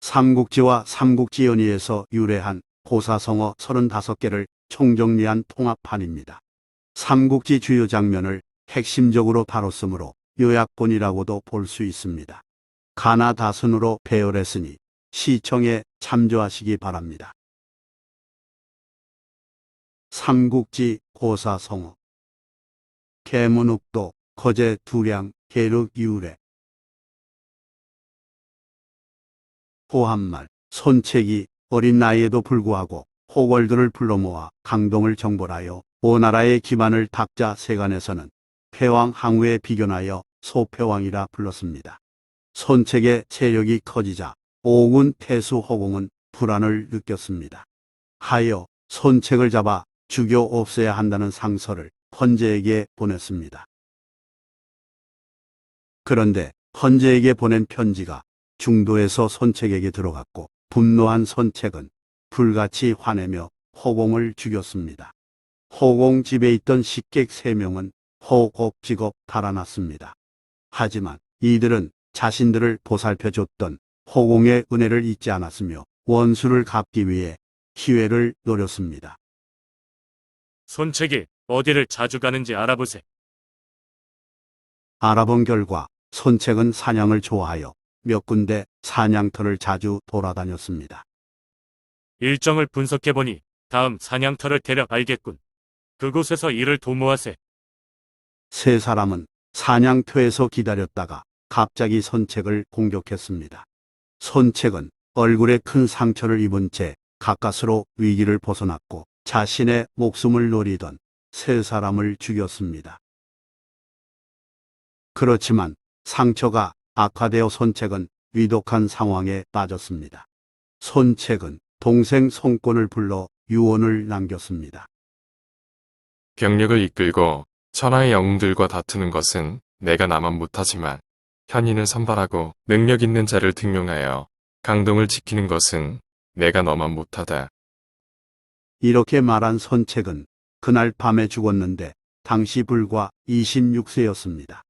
삼국지와 삼국지 연의에서 유래한 고사성어 35개를 총정리한 통합판입니다. 삼국지 주요 장면을 핵심적으로 다뤘으므로 요약본이라고도 볼 수 있습니다. 가나 다순으로 배열했으니 시청에 참조하시기 바랍니다. 삼국지 고사성어 계문욱도 거제 두량 계륵 이울에 호한말 손책이 어린 나이에도 불구하고 호걸들을 불러 모아 강동을 정벌하여 오나라의 기반을 닦자 세간에서는 패왕 항우에 비견하여 소패왕이라 불렀습니다. 손책의 세력이 커지자 오군 태수 허공은 불안을 느꼈습니다. 하여 손책을 잡아 죽여 없애야 한다는 상서를 헌제에게 보냈습니다. 그런데 헌제에게 보낸 편지가 중도에서 손책에게 들어갔고 분노한 손책은 불같이 화내며 허공을 죽였습니다. 허공 집에 있던 식객 3명은 호곡지겁 달아났습니다. 하지만 이들은 자신들을 보살펴줬던 호공의 은혜를 잊지 않았으며 원수를 갚기 위해 기회를 노렸습니다. 손책이 어디를 자주 가는지 알아보세. 알아본 결과 손책은 사냥을 좋아하여 몇 군데 사냥터를 자주 돌아다녔습니다. 일정을 분석해보니 다음 사냥터를 대략 알겠군. 그곳에서 이를 도모하세. 3사람은 사냥터에서 기다렸다가 갑자기 손책을 공격했습니다. 손책은 얼굴에 큰 상처를 입은 채 가까스로 위기를 벗어났고 자신의 목숨을 노리던 3사람을 죽였습니다. 그렇지만 상처가 악화되어 손책은 위독한 상황에 빠졌습니다. 손책은 동생 손권을 불러 유언을 남겼습니다. 병력을 이끌고 천하의 영웅들과 다투는 것은 내가 나만 못하지만 현인을 선발하고 능력 있는 자를 등용하여 강동을 지키는 것은 내가 너만 못하다. 이렇게 말한 손책은 그날 밤에 죽었는데 당시 불과 26세였습니다.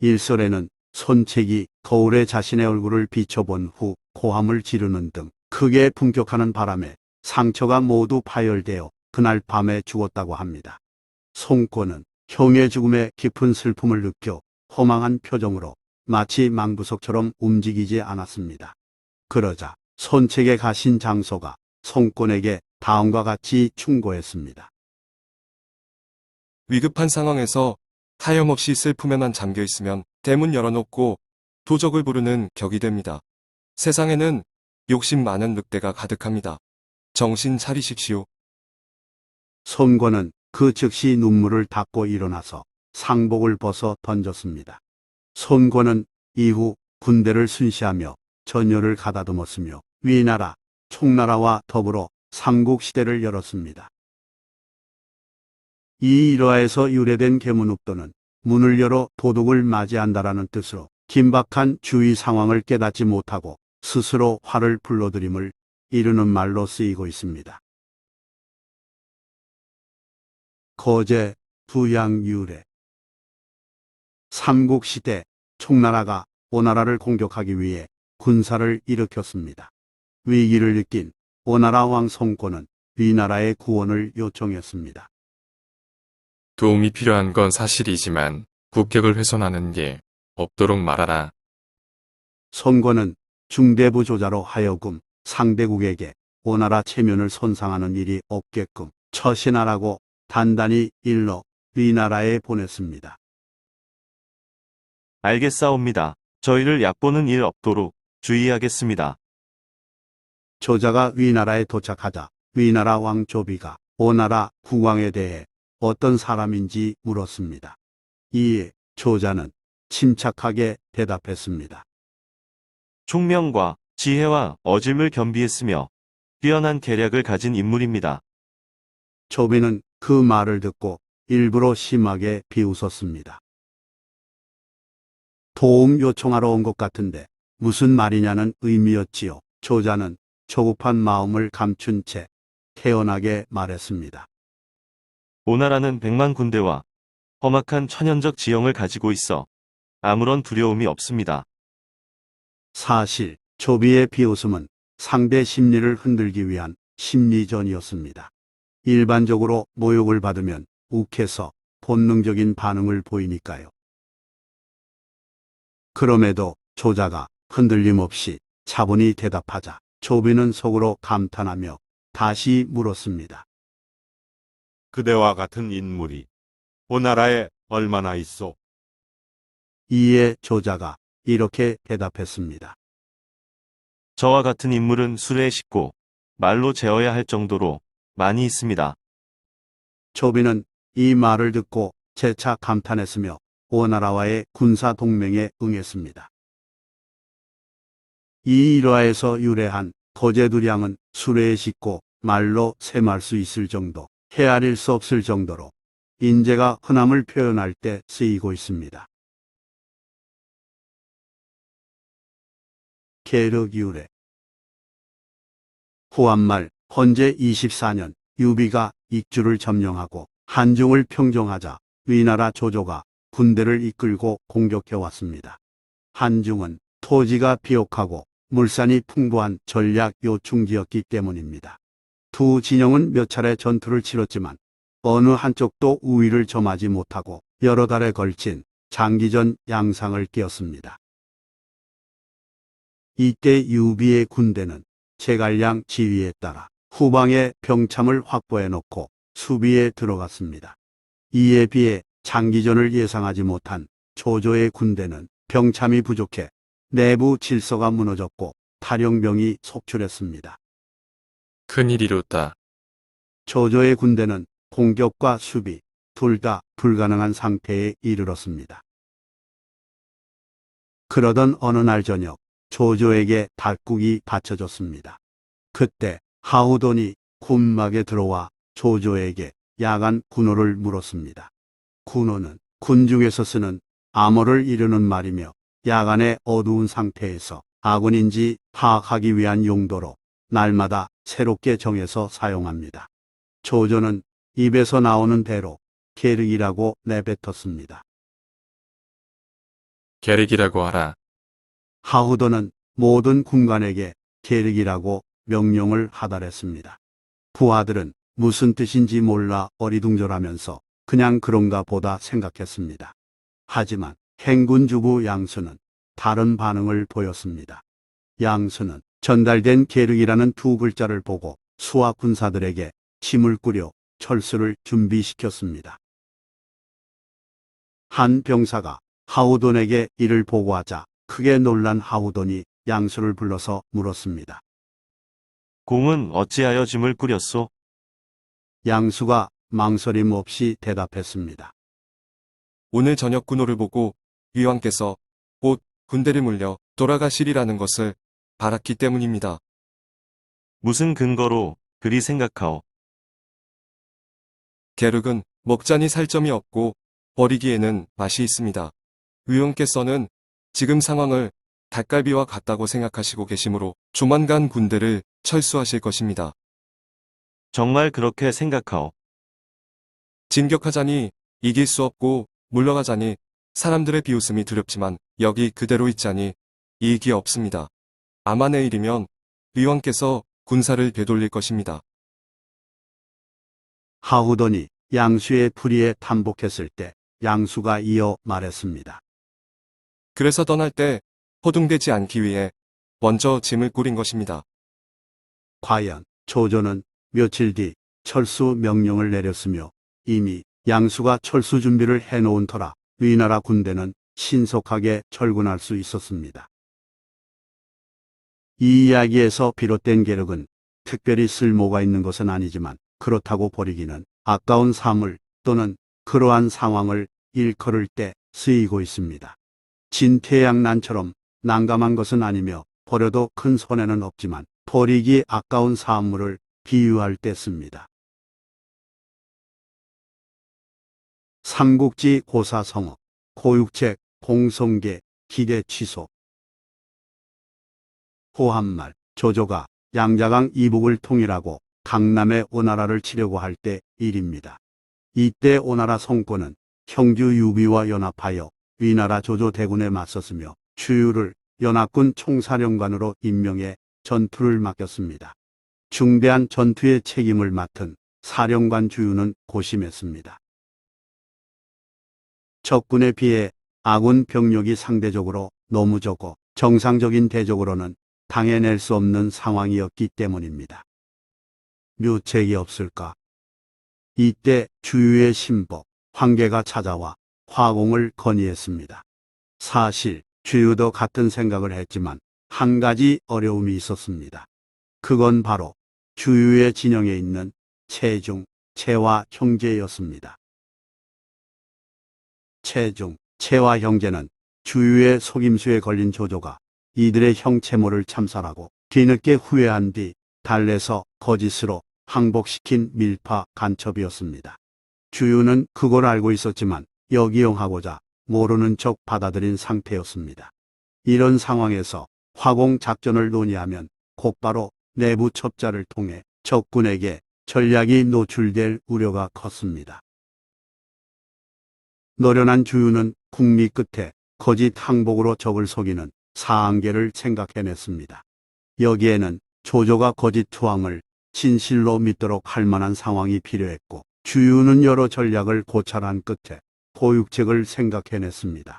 일설에는 손책이 거울에 자신의 얼굴을 비춰본 후 고함을 지르는 등 크게 분격하는 바람에 상처가 모두 파열되어 그날 밤에 죽었다고 합니다. 손권은 형의 죽음에 깊은 슬픔을 느껴 허망한 표정으로 마치 망부석처럼 움직이지 않았습니다. 그러자 손책의 가신 장소가 손권에게 다음과 같이 충고했습니다. 위급한 상황에서 하염없이 슬픔에만 잠겨 있으면 대문 열어놓고 도적을 부르는 격이 됩니다. 세상에는 욕심 많은 늑대가 가득합니다. 정신 차리십시오. 손권은 그 즉시 눈물을 닦고 일어나서 상복을 벗어 던졌습니다. 손권은 이후 군대를 순시하며 전열을 가다듬었으며 위나라, 총나라와 더불어 삼국시대를 열었습니다. 이 일화에서 유래된 계문욱도는 문을 열어 도둑을 맞이한다라는 뜻으로 긴박한 주위 상황을 깨닫지 못하고 스스로 화를 불러들임을 이르는 말로 쓰이고 있습니다. 거제 부양 유래 삼국시대 총나라가 오나라를 공격하기 위해 군사를 일으켰습니다. 위기를 느낀 오나라 왕 손권은 위나라의 구원을 요청했습니다. 도움이 필요한 건 사실이지만 국격을 훼손하는 게 없도록 말하라. 손권은 중대부 조자로 하여금 상대국에게 오나라 체면을 손상하는 일이 없게끔 처신하라고 단단히 일러 위나라에 보냈습니다. 알겠사옵니다. 저희를 얕보는 일 없도록 주의하겠습니다. 조자가 위나라에 도착하자 위나라 왕 조비가 오나라 국왕에 대해 어떤 사람인지 물었습니다. 이에 조자는 침착하게 대답했습니다. 총명과 지혜와 어질을 겸비했으며 뛰어난 계략을 가진 인물입니다. 조비는 그 말을 듣고 일부러 심하게 비웃었습니다. 도움 요청하러 온 것 같은데 무슨 말이냐는 의미였지요. 조자는 조급한 마음을 감춘 채 태연하게 말했습니다. 오나라는 100만 군대와 험악한 천연적 지형을 가지고 있어 아무런 두려움이 없습니다. 사실 조비의 비웃음은 상대 심리를 흔들기 위한 심리전이었습니다. 일반적으로 모욕을 받으면 욱해서 본능적인 반응을 보이니까요. 그럼에도 조자가 흔들림 없이 차분히 대답하자 조비는 속으로 감탄하며 다시 물었습니다. 그대와 같은 인물이 오나라에 얼마나 있소? 이에 조자가 이렇게 대답했습니다. 저와 같은 인물은 수레에 싣고 말로 재어야 할 정도로 많이 있습니다. 조비는 이 말을 듣고 재차 감탄했으며 오나라와의 군사 동맹에 응했습니다. 이 일화에서 유래한 거제두량은 수레에 싣고 말로 셈할 수 있을 정도, 헤아릴 수 없을 정도로 인재가 흔함을 표현할 때 쓰이고 있습니다. 계륵 유래. 후한말 헌제 24년 유비가 익주를 점령하고 한중을 평정하자 위나라 조조가 군대를 이끌고 공격해 왔습니다. 한중은 토지가 비옥하고 물산이 풍부한 전략 요충지였기 때문입니다. 두 진영은 몇 차례 전투를 치렀지만 어느 한쪽도 우위를 점하지 못하고 여러 달에 걸친 장기전 양상을 띄었습니다. 이때 유비의 군대는 제갈량 지휘에 따라 후방에 병참을 확보해 놓고 수비에 들어갔습니다. 이에 비해 장기전을 예상하지 못한 조조의 군대는 병참이 부족해 내부 질서가 무너졌고 탈영병이 속출했습니다. 큰일이로다. 조조의 군대는 공격과 수비 둘 다 불가능한 상태에 이르렀습니다. 그러던 어느 날 저녁 조조에게 닭국이 바쳐졌습니다. 그때 하우돈이 군막에 들어와 조조에게 야간 군호를 물었습니다. 군호는 군중에서 쓰는 암호를 이르는 말이며 야간의 어두운 상태에서 아군인지 파악하기 위한 용도로 날마다 새롭게 정해서 사용합니다. 조조는 입에서 나오는 대로 계륵이라고 내뱉었습니다. 계륵이라고 하라. 하우돈은 모든 군관에게 계륵이라고 명령을 하달했습니다. 부하들은 무슨 뜻인지 몰라 어리둥절하면서 그냥 그런가 보다 생각했습니다. 하지만 행군주부 양수는 다른 반응을 보였습니다. 양수는 전달된 계륵이라는 두 글자를 보고 수하 군사들에게 침을 꾸려 철수를 준비시켰습니다. 한 병사가 하우돈에게 이를 보고하자 크게 놀란 하우돈이 양수를 불러서 물었습니다. 공은 어찌하여 짐을 꾸렸소? 양수가 망설임 없이 대답했습니다. 오늘 저녁 군호를 보고 위왕께서 곧 군대를 물려 돌아가시리라는 것을 알았기 때문입니다. 무슨 근거로 그리 생각하오? 계륵은 먹자니 살점이 없고 버리기에는 맛이 있습니다. 위왕께서는 지금 상황을 닭갈비와 같다고 생각하시고 계시므로 조만간 군대를 철수하실 것입니다. 정말 그렇게 생각하오? 진격하자니 이길 수 없고 물러가자니 사람들의 비웃음이 두렵지만 여기 그대로 있자니 이익이 없습니다. 아마 내일이면 위왕께서 군사를 되돌릴 것입니다. 하우돈이 양수의 풀이에 tam복했을 때 양수가 이어 말했습니다. 그래서 떠날 때 허둥대지 않기 위해 먼저 짐을 꾸린 것입니다. 과연 조조는 며칠 뒤 철수 명령을 내렸으며 이미 양수가 철수 준비를 해놓은 터라 위나라 군대는 신속하게 철군할 수 있었습니다. 이 이야기에서 비롯된 계륵은 특별히 쓸모가 있는 것은 아니지만 그렇다고 버리기는 아까운 사물 또는 그러한 상황을 일컬을 때 쓰이고 있습니다. 진퇴양난처럼 난감한 것은 아니며 버려도 큰 손해는 없지만 버리기 아까운 사물을 비유할 때 씁니다. 삼국지 고사성어, 고육책, 공성계, 기대 취소. 호한말, 조조가 양자강 이북을 통일하고 강남의 오나라를 치려고 할 때 일입니다. 이때 오나라 성권은 형주 유비와 연합하여 위나라 조조 대군에 맞섰으며 추유를 연합군 총사령관으로 임명해 전투를 맡겼습니다. 중대한 전투의 책임을 맡은 사령관 주유는 고심했습니다. 적군에 비해 아군 병력이 상대적으로 너무 적어 정상적인 대적으로는 당해낼 수 없는 상황이었기 때문입니다. 묘책이 없을까? 이때 주유의 신복 황계가 찾아와 화공을 건의했습니다. 사실 주유도 같은 생각을 했지만 한 가지 어려움이 있었습니다. 그건 바로 주유의 진영에 있는 채중, 채와 형제였습니다. 채중, 채와 형제는 주유의 속임수에 걸린 조조가 이들의 형채모를 참살하고 뒤늦게 후회한 뒤 달래서 거짓으로 항복시킨 밀파 간첩이었습니다. 주유는 그걸 알고 있었지만 역이용하고자 모르는 척 받아들인 상태였습니다. 이런 상황에서 화공 작전을 논의하면 곧바로 내부 첩자를 통해 적군에게 전략이 노출될 우려가 컸습니다. 노련한 주유는 국리 끝에 거짓 항복으로 적을 속이는 사한계를 생각해냈습니다. 여기에는 조조가 거짓 투항을 진실로 믿도록 할 만한 상황이 필요했고, 주유는 여러 전략을 고찰한 끝에 보육책을 생각해냈습니다.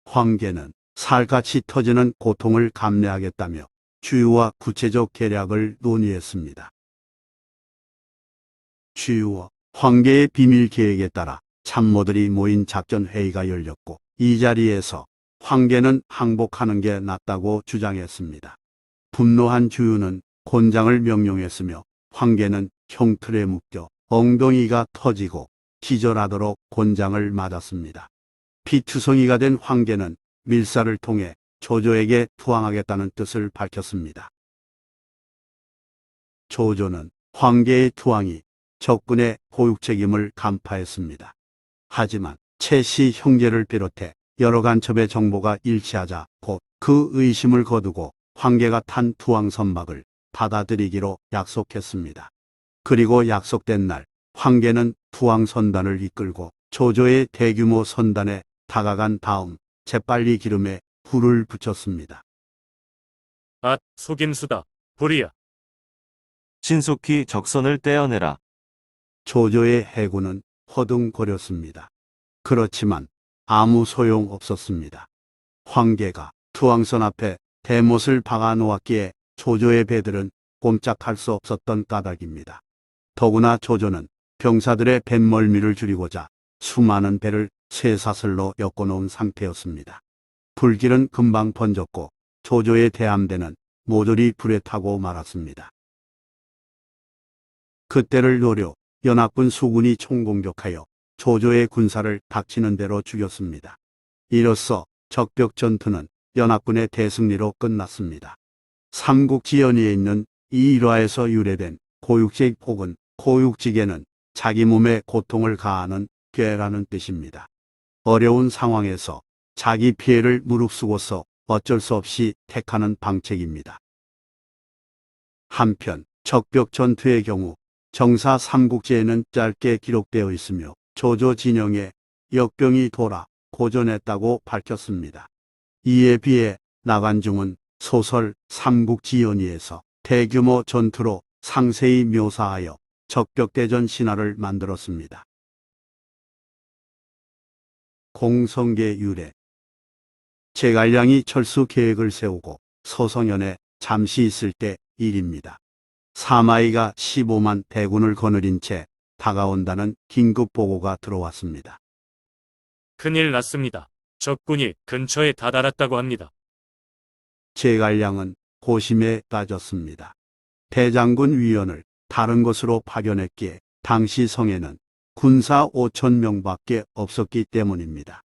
황계는 살같이 터지는 고통을 감내하겠다며 주유와 구체적 계략을 논의했습니다. 주유와 황계의 비밀 계획에 따라 참모들이 모인 작전 회의가 열렸고, 이 자리에서 황계는 항복하는 게 낫다고 주장했습니다. 분노한 주유는 곤장을 명령했으며 황계는 형틀에 묶여 엉덩이가 터지고 기절하도록 곤장을 맞았습니다. 피투성이가 된 황계는 밀사를 통해 조조에게 투항하겠다는 뜻을 밝혔습니다. 조조는 황계의 투항이 적군의 보육 책임을 간파했습니다. 하지만 채씨 형제를 비롯해 여러 간첩의 정보가 일치하자 곧 그 의심을 거두고 황계가 탄 투항 선박을 받아들이기로 약속했습니다. 그리고 약속된 날 황계는 투항 선단을 이끌고 조조의 대규모 선단에 다가간 다음 재빨리 기름에 불을 붙였습니다. 앗, 속임수다. 불이야. 신속히 적선을 떼어내라. 조조의 해군은 허둥거렸습니다. 그렇지만 아무 소용 없었습니다. 황계가 투항선 앞에 대못을 박아 놓았기에 조조의 배들은 꼼짝할 수 없었던 까닭입니다. 더구나 조조는 병사들의 뱃멀미를 줄이고자 수많은 배를 쇠사슬로 엮어놓은 상태였습니다. 불길은 금방 번졌고 조조의 대함대는 모조리 불에 타고 말았습니다. 그때를 노려 연합군 수군이 총공격하여 조조의 군사를 닥치는 대로 죽였습니다. 이로써 적벽 전투는 연합군의 대승리로 끝났습니다. 삼국지연의에 있는 이 일화에서 유래된 고육직 혹은 고육직에는 자기 몸에 고통을 가하는 괴라는 뜻입니다. 어려운 상황에서 자기 피해를 무릅쓰고서 어쩔 수 없이 택하는 방책입니다. 한편 적벽 전투의 경우 정사 삼국지에는 짧게 기록되어 있으며 조조 진영에 역병이 돌아 고전했다고 밝혔습니다. 이에 비해 나간중은 소설 삼국지연의에서 대규모 전투로 상세히 묘사하여 적벽대전 신화를 만들었습니다. 공성계 유래. 제갈량이 철수 계획을 세우고 소성현에 잠시 있을 때 일입니다. 사마이가 15만 대군을 거느린 채 다가온다는 긴급 보고가 들어왔습니다. 큰일 났습니다. 적군이 근처에 다다랐다고 합니다. 제갈량은 고심에 빠졌습니다. 대장군 위원을 다른 곳으로 파견했기에 당시 성에는 군사 5천 명밖에 없었기 때문입니다.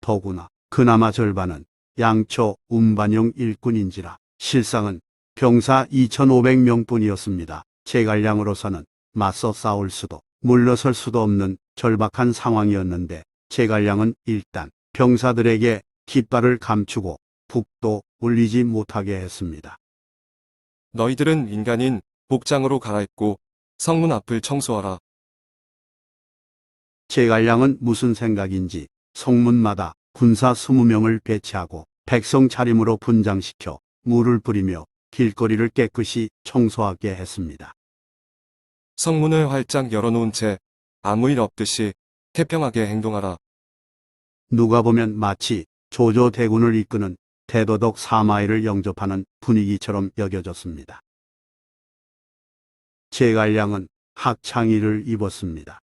더구나 그나마 절반은 양초 운반용 일꾼인지라 실상은 병사 2,500명뿐이었습니다. 제갈량으로서는 맞서 싸울 수도 물러설 수도 없는 절박한 상황이었는데 제갈량은 일단 병사들에게 깃발을 감추고 북도 울리지 못하게 했습니다. 너희들은 인간인 복장으로 갈아입고 성문 앞을 청소하라. 제갈량은 무슨 생각인지 성문마다 군사 20명을 배치하고 백성 차림으로 분장시켜 물을 뿌리며 길거리를 깨끗이 청소하게 했습니다. 성문을 활짝 열어놓은 채 아무 일 없듯이 태평하게 행동하라. 누가 보면 마치 조조 대군을 이끄는 대도덕 사마이를 영접하는 분위기처럼 여겨졌습니다. 제갈량은 학창의를 입었습니다.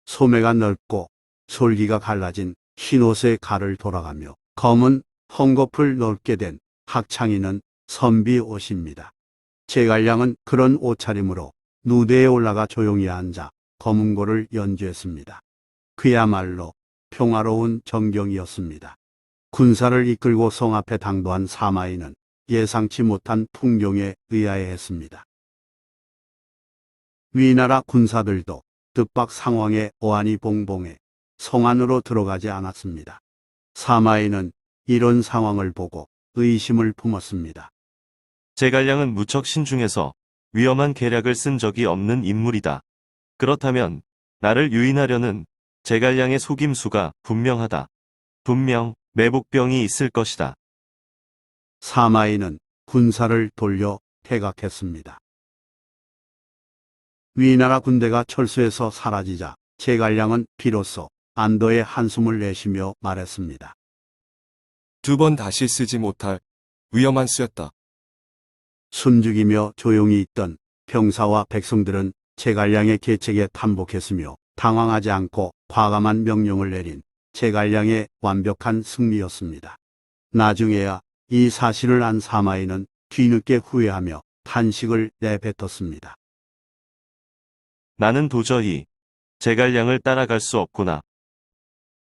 소매가 넓고 솔기가 갈라진 흰옷에 갈을 돌아가며 검은 헝겊을 넓게 된 학창의는 선비 옷입니다. 제갈량은 그런 옷차림으로 누대에 올라가 조용히 앉아 검은고를 연주했습니다. 그야말로 평화로운 정경이었습니다. 군사를 이끌고 성 앞에 당도한 사마이는 예상치 못한 풍경에 의아해했습니다. 위나라 군사들도 득박 상황에 어안이 봉봉해 성 안으로 들어가지 않았습니다. 사마이는 이런 상황을 보고 의심을 품었습니다. 제갈량은 무척 신중해서 위험한 계략을 쓴 적이 없는 인물이다. 그렇다면 나를 유인하려는 제갈량의 속임수가 분명하다. 분명 매복병이 있을 것이다. 사마이는 군사를 돌려 퇴각했습니다. 위나라 군대가 철수해서 사라지자 제갈량은 비로소 안도의 한숨을 내쉬며 말했습니다. 2번 다시 쓰지 못할 위험한 수였다. 숨죽이며 조용히 있던 병사와 백성들은 제갈량의 계책에 탄복했으며 당황하지 않고 과감한 명령을 내린 제갈량의 완벽한 승리였습니다. 나중에야 이 사실을 안 사마이는 뒤늦게 후회하며 탄식을 내뱉었습니다. 나는 도저히 제갈량을 따라갈 수 없구나.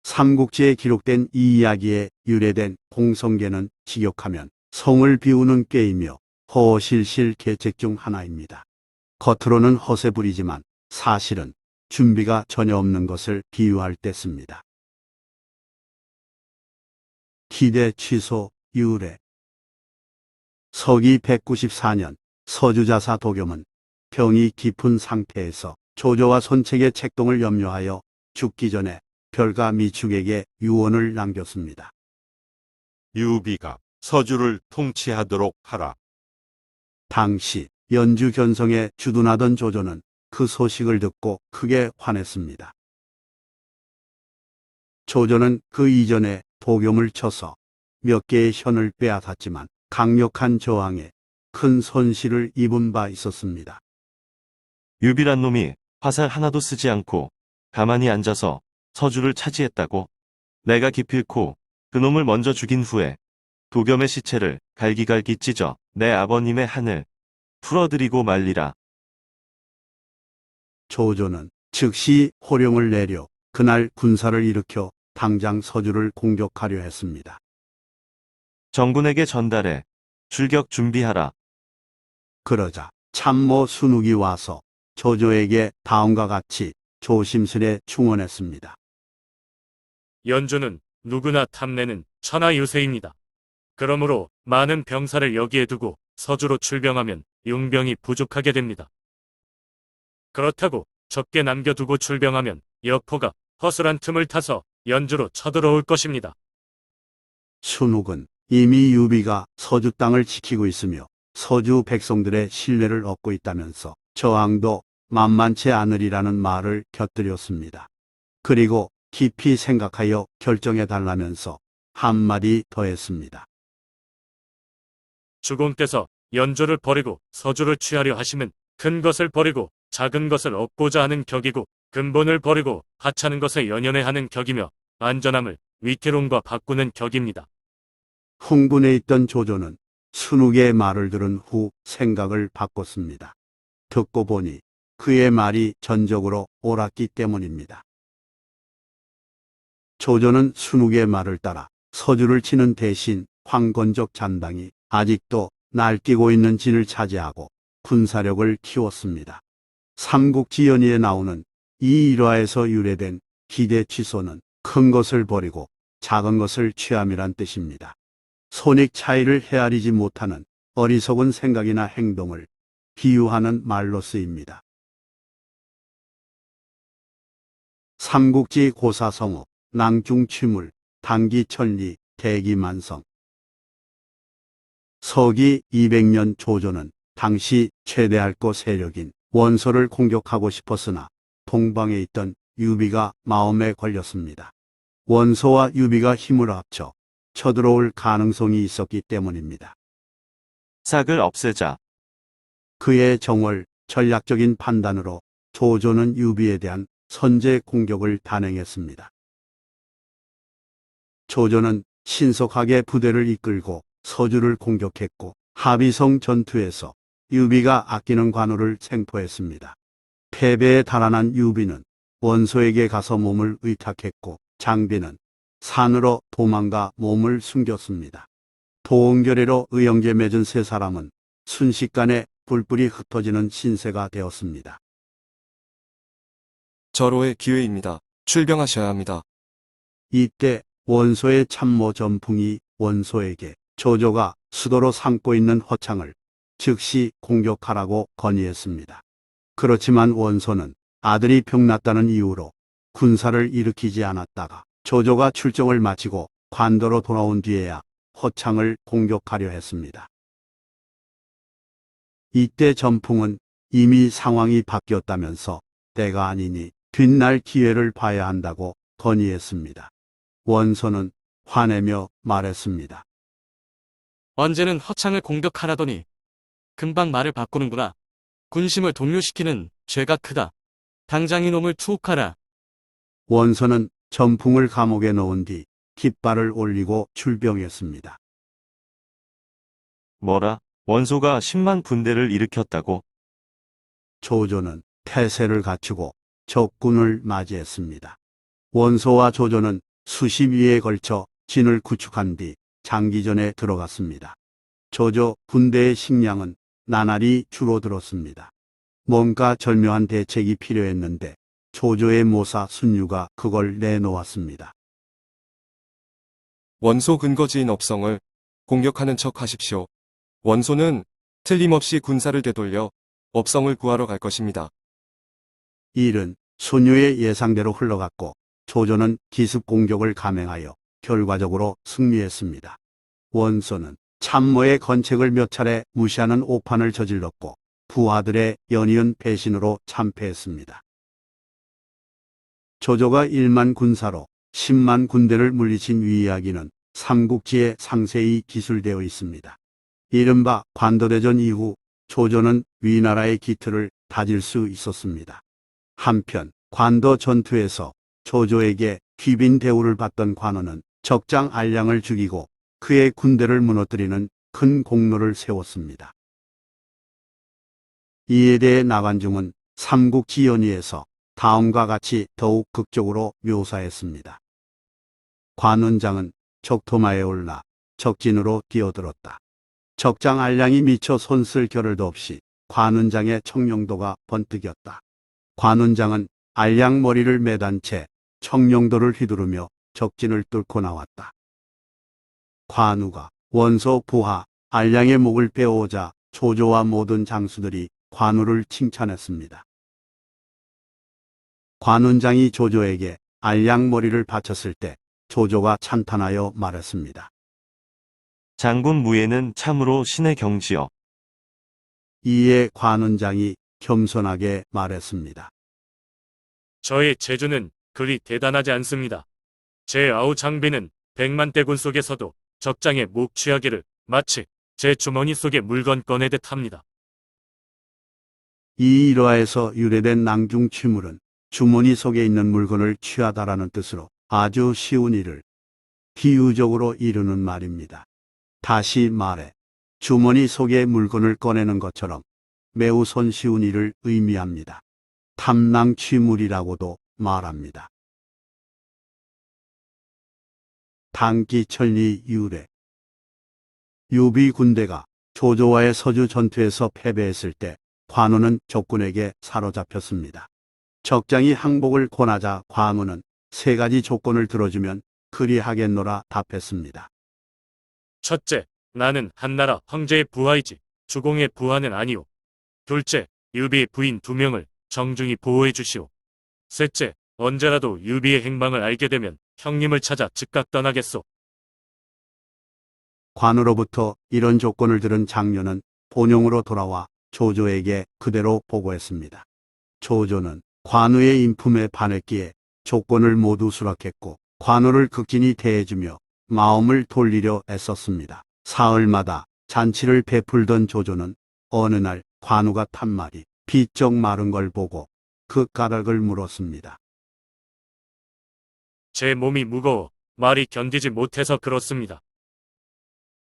삼국지에 기록된 이 이야기에 유래된 공성계는 직역하면 성을 비우는 꾀이며 허허실실 계책 중 하나입니다. 겉으로는 허세 부리지만 사실은 준비가 전혀 없는 것을 비유할 때 씁니다. 기대 취소 유래. 서기 194년 서주자사 도겸은 병이 깊은 상태에서 조조와 손책의 책동을 염려하여 죽기 전에 별가 미축에게 유언을 남겼습니다. 유비가 서주를 통치하도록 하라. 당시 연주 견성에 주둔하던 조조는 그 소식을 듣고 크게 화냈습니다. 조조는 그 이전에 도겸을 쳐서 몇 개의 현을 빼앗았지만 강력한 저항에 큰 손실을 입은 바 있었습니다. 유비란 놈이 화살 하나도 쓰지 않고 가만히 앉아서 서주를 차지했다고? 내가 기필코 그놈을 먼저 죽인 후에 도겸의 시체를 갈기갈기 찢어 내 아버님의 한을 풀어드리고 말리라. 조조는 즉시 호령을 내려 그날 군사를 일으켜 당장 서주를 공격하려 했습니다. 정군에게 전달해 출격 준비하라. 그러자 참모 순욱이 와서 조조에게 다음과 같이 조심스레 충언했습니다. 연주는 누구나 탐내는 천하유세입니다. 그러므로 많은 병사를 여기에 두고 서주로 출병하면 용병이 부족하게 됩니다. 그렇다고 적게 남겨두고 출병하면 여포가 허술한 틈을 타서 연주로 쳐들어올 것입니다. 순욱은 이미 유비가 서주 땅을 지키고 있으며 서주 백성들의 신뢰를 얻고 있다면서 저항도 만만치 않으리라는 말을 곁들였습니다. 그리고 깊이 생각하여 결정해달라면서 한마디 더했습니다. 주공께서 연주를 버리고 서주를 취하려 하시면 큰 것을 버리고 작은 것을 얻고자 하는 격이고 근본을 버리고 하찮은 것에 연연해 하는 격이며 안전함을 위태로움과 바꾸는 격입니다. 흥분해 있던 조조는 순욱의 말을 들은 후 생각을 바꿨습니다. 듣고 보니 그의 말이 전적으로 옳았기 때문입니다. 조조는 순욱의 말을 따라 서주를 치는 대신 황건적 잔당이 아직도 날뛰고 있는 진을 차지하고 군사력을 키웠습니다. 삼국지연의에 나오는 이 일화에서 유래된 기대 취소는 큰 것을 버리고 작은 것을 취함이란 뜻입니다. 손익 차이를 헤아리지 못하는 어리석은 생각이나 행동을 비유하는 말로 쓰입니다. 삼국지 고사성어 낭중취물 단기천리, 대기만성. 서기 200년 조조는 당시 최대할거 세력인 원소를 공격하고 싶었으나 동방에 있던 유비가 마음에 걸렸습니다. 원소와 유비가 힘을 합쳐 쳐들어올 가능성이 있었기 때문입니다. 싹을 없애자. 그의 정월, 전략적인 판단으로 조조는 유비에 대한 선제 공격을 단행했습니다. 조조는 신속하게 부대를 이끌고 서주를 공격했고 하비성 전투에서 유비가 아끼는 관우를 생포했습니다. 패배에 달아난 유비는 원소에게 가서 몸을 의탁했고 장비는 산으로 도망가 몸을 숨겼습니다. 도원결의로 의형제 맺은 세 사람은 순식간에 뿔뿔이 흩어지는 신세가 되었습니다. 절호의 기회입니다. 출병하셔야 합니다. 이때 원소의 참모 전풍이 원소에게 조조가 수도로 삼고 있는 허창을 즉시 공격하라고 건의했습니다. 그렇지만 원소는 아들이 병났다는 이유로 군사를 일으키지 않았다가 조조가 출정을 마치고 관도로 돌아온 뒤에야 허창을 공격하려 했습니다. 이때 전풍은 이미 상황이 바뀌었다면서 때가 아니니 뒷날 기회를 봐야 한다고 건의했습니다. 원소는 화내며 말했습니다. 언제는 허창을 공격하라더니 금방 말을 바꾸는구나. 군심을 동요시키는 죄가 크다. 당장 이놈을 투옥하라. 원소는 전풍을 감옥에 넣은 뒤 깃발을 올리고 출병했습니다. 뭐라? 원소가 10만 군대를 일으켰다고? 조조는 태세를 갖추고 적군을 맞이했습니다. 원소와 조조는 수십 위에 걸쳐 진을 구축한 뒤 장기전에 들어갔습니다. 조조 군대의 식량은 나날이 줄어들었습니다. 뭔가 절묘한 대책이 필요했는데 조조의 모사 순유가 그걸 내놓았습니다. 원소 근거지인 업성을 공격하는 척 하십시오. 원소는 틀림없이 군사를 되돌려 업성을 구하러 갈 것입니다. 일은 순유의 예상대로 흘러갔고 조조는 기습 공격을 감행하여 결과적으로 승리했습니다. 원소는 참모의 건책을 몇 차례 무시하는 오판을 저질렀고 부하들의 연이은 배신으로 참패했습니다. 조조가 1만 군사로 10만 군대를 물리친 이야기는 삼국지에 상세히 기술되어 있습니다. 이른바 관도대전 이후 조조는 위나라의 기틀을 다질 수 있었습니다. 한편 관도 전투에서 조조에게 귀빈 대우를 받던 관우는 적장 알량을 죽이고 그의 군대를 무너뜨리는 큰 공로를 세웠습니다. 이에 대해 나관중은 삼국지연의에서 다음과 같이 더욱 극적으로 묘사했습니다. 관운장은 적토마에 올라 적진으로 뛰어들었다. 적장 알량이 미쳐 손쓸 겨를도 없이 관운장의 청룡도가 번뜩였다. 관운장은 알량 머리를 매단 채 청룡도를 휘두르며 적진을 뚫고 나왔다. 관우가 원소 부하 알량의 목을 빼오자 조조와 모든 장수들이 관우를 칭찬했습니다. 관운장이 조조에게 알량 머리를 바쳤을 때 조조가 찬탄하여 말했습니다. 장군 무예는 참으로 신의 경지여. 이에 관운장이 겸손하게 말했습니다. 저의 재주는 그리 대단하지 않습니다. 제 아우 장비는 100만 대군 속에서도 적장에 목 취하기를 마치 제 주머니 속에 물건 꺼내듯 합니다. 이 일화에서 유래된 낭중취물은 주머니 속에 있는 물건을 취하다라는 뜻으로 아주 쉬운 일을 비유적으로 이루는 말입니다. 다시 말해 주머니 속에 물건을 꺼내는 것처럼 매우 손쉬운 일을 의미합니다. 탐낭취물이라고도 말합니다. 단기천리 유래. 유비 군대가 조조와의 서주 전투에서 패배했을 때 관우는 적군에게 사로잡혔습니다. 적장이 항복을 권하자 관우는 세 가지 조건을 들어주면 그리하겠노라 답했습니다. 첫째, 나는 한나라 황제의 부하이지 주공의 부하는 아니오. 둘째, 유비의 부인 2명을 정중히 보호해 주시오. 셋째, 언제라도 유비의 행방을 알게 되면 형님을 찾아 즉각 떠나겠소. 관우로부터 이런 조건을 들은 장녀는 본용으로 돌아와 조조에게 그대로 보고했습니다. 조조는 관우의 인품에 반했기에 조건을 모두 수락했고 관우를 극진히 대해주며 마음을 돌리려 애썼습니다. 사흘마다 잔치를 베풀던 조조는 어느 날 관우가 탄 말이 비쩍 마른 걸 보고 그 까닭을 물었습니다. 제 몸이 무거워 말이 견디지 못해서 그렇습니다.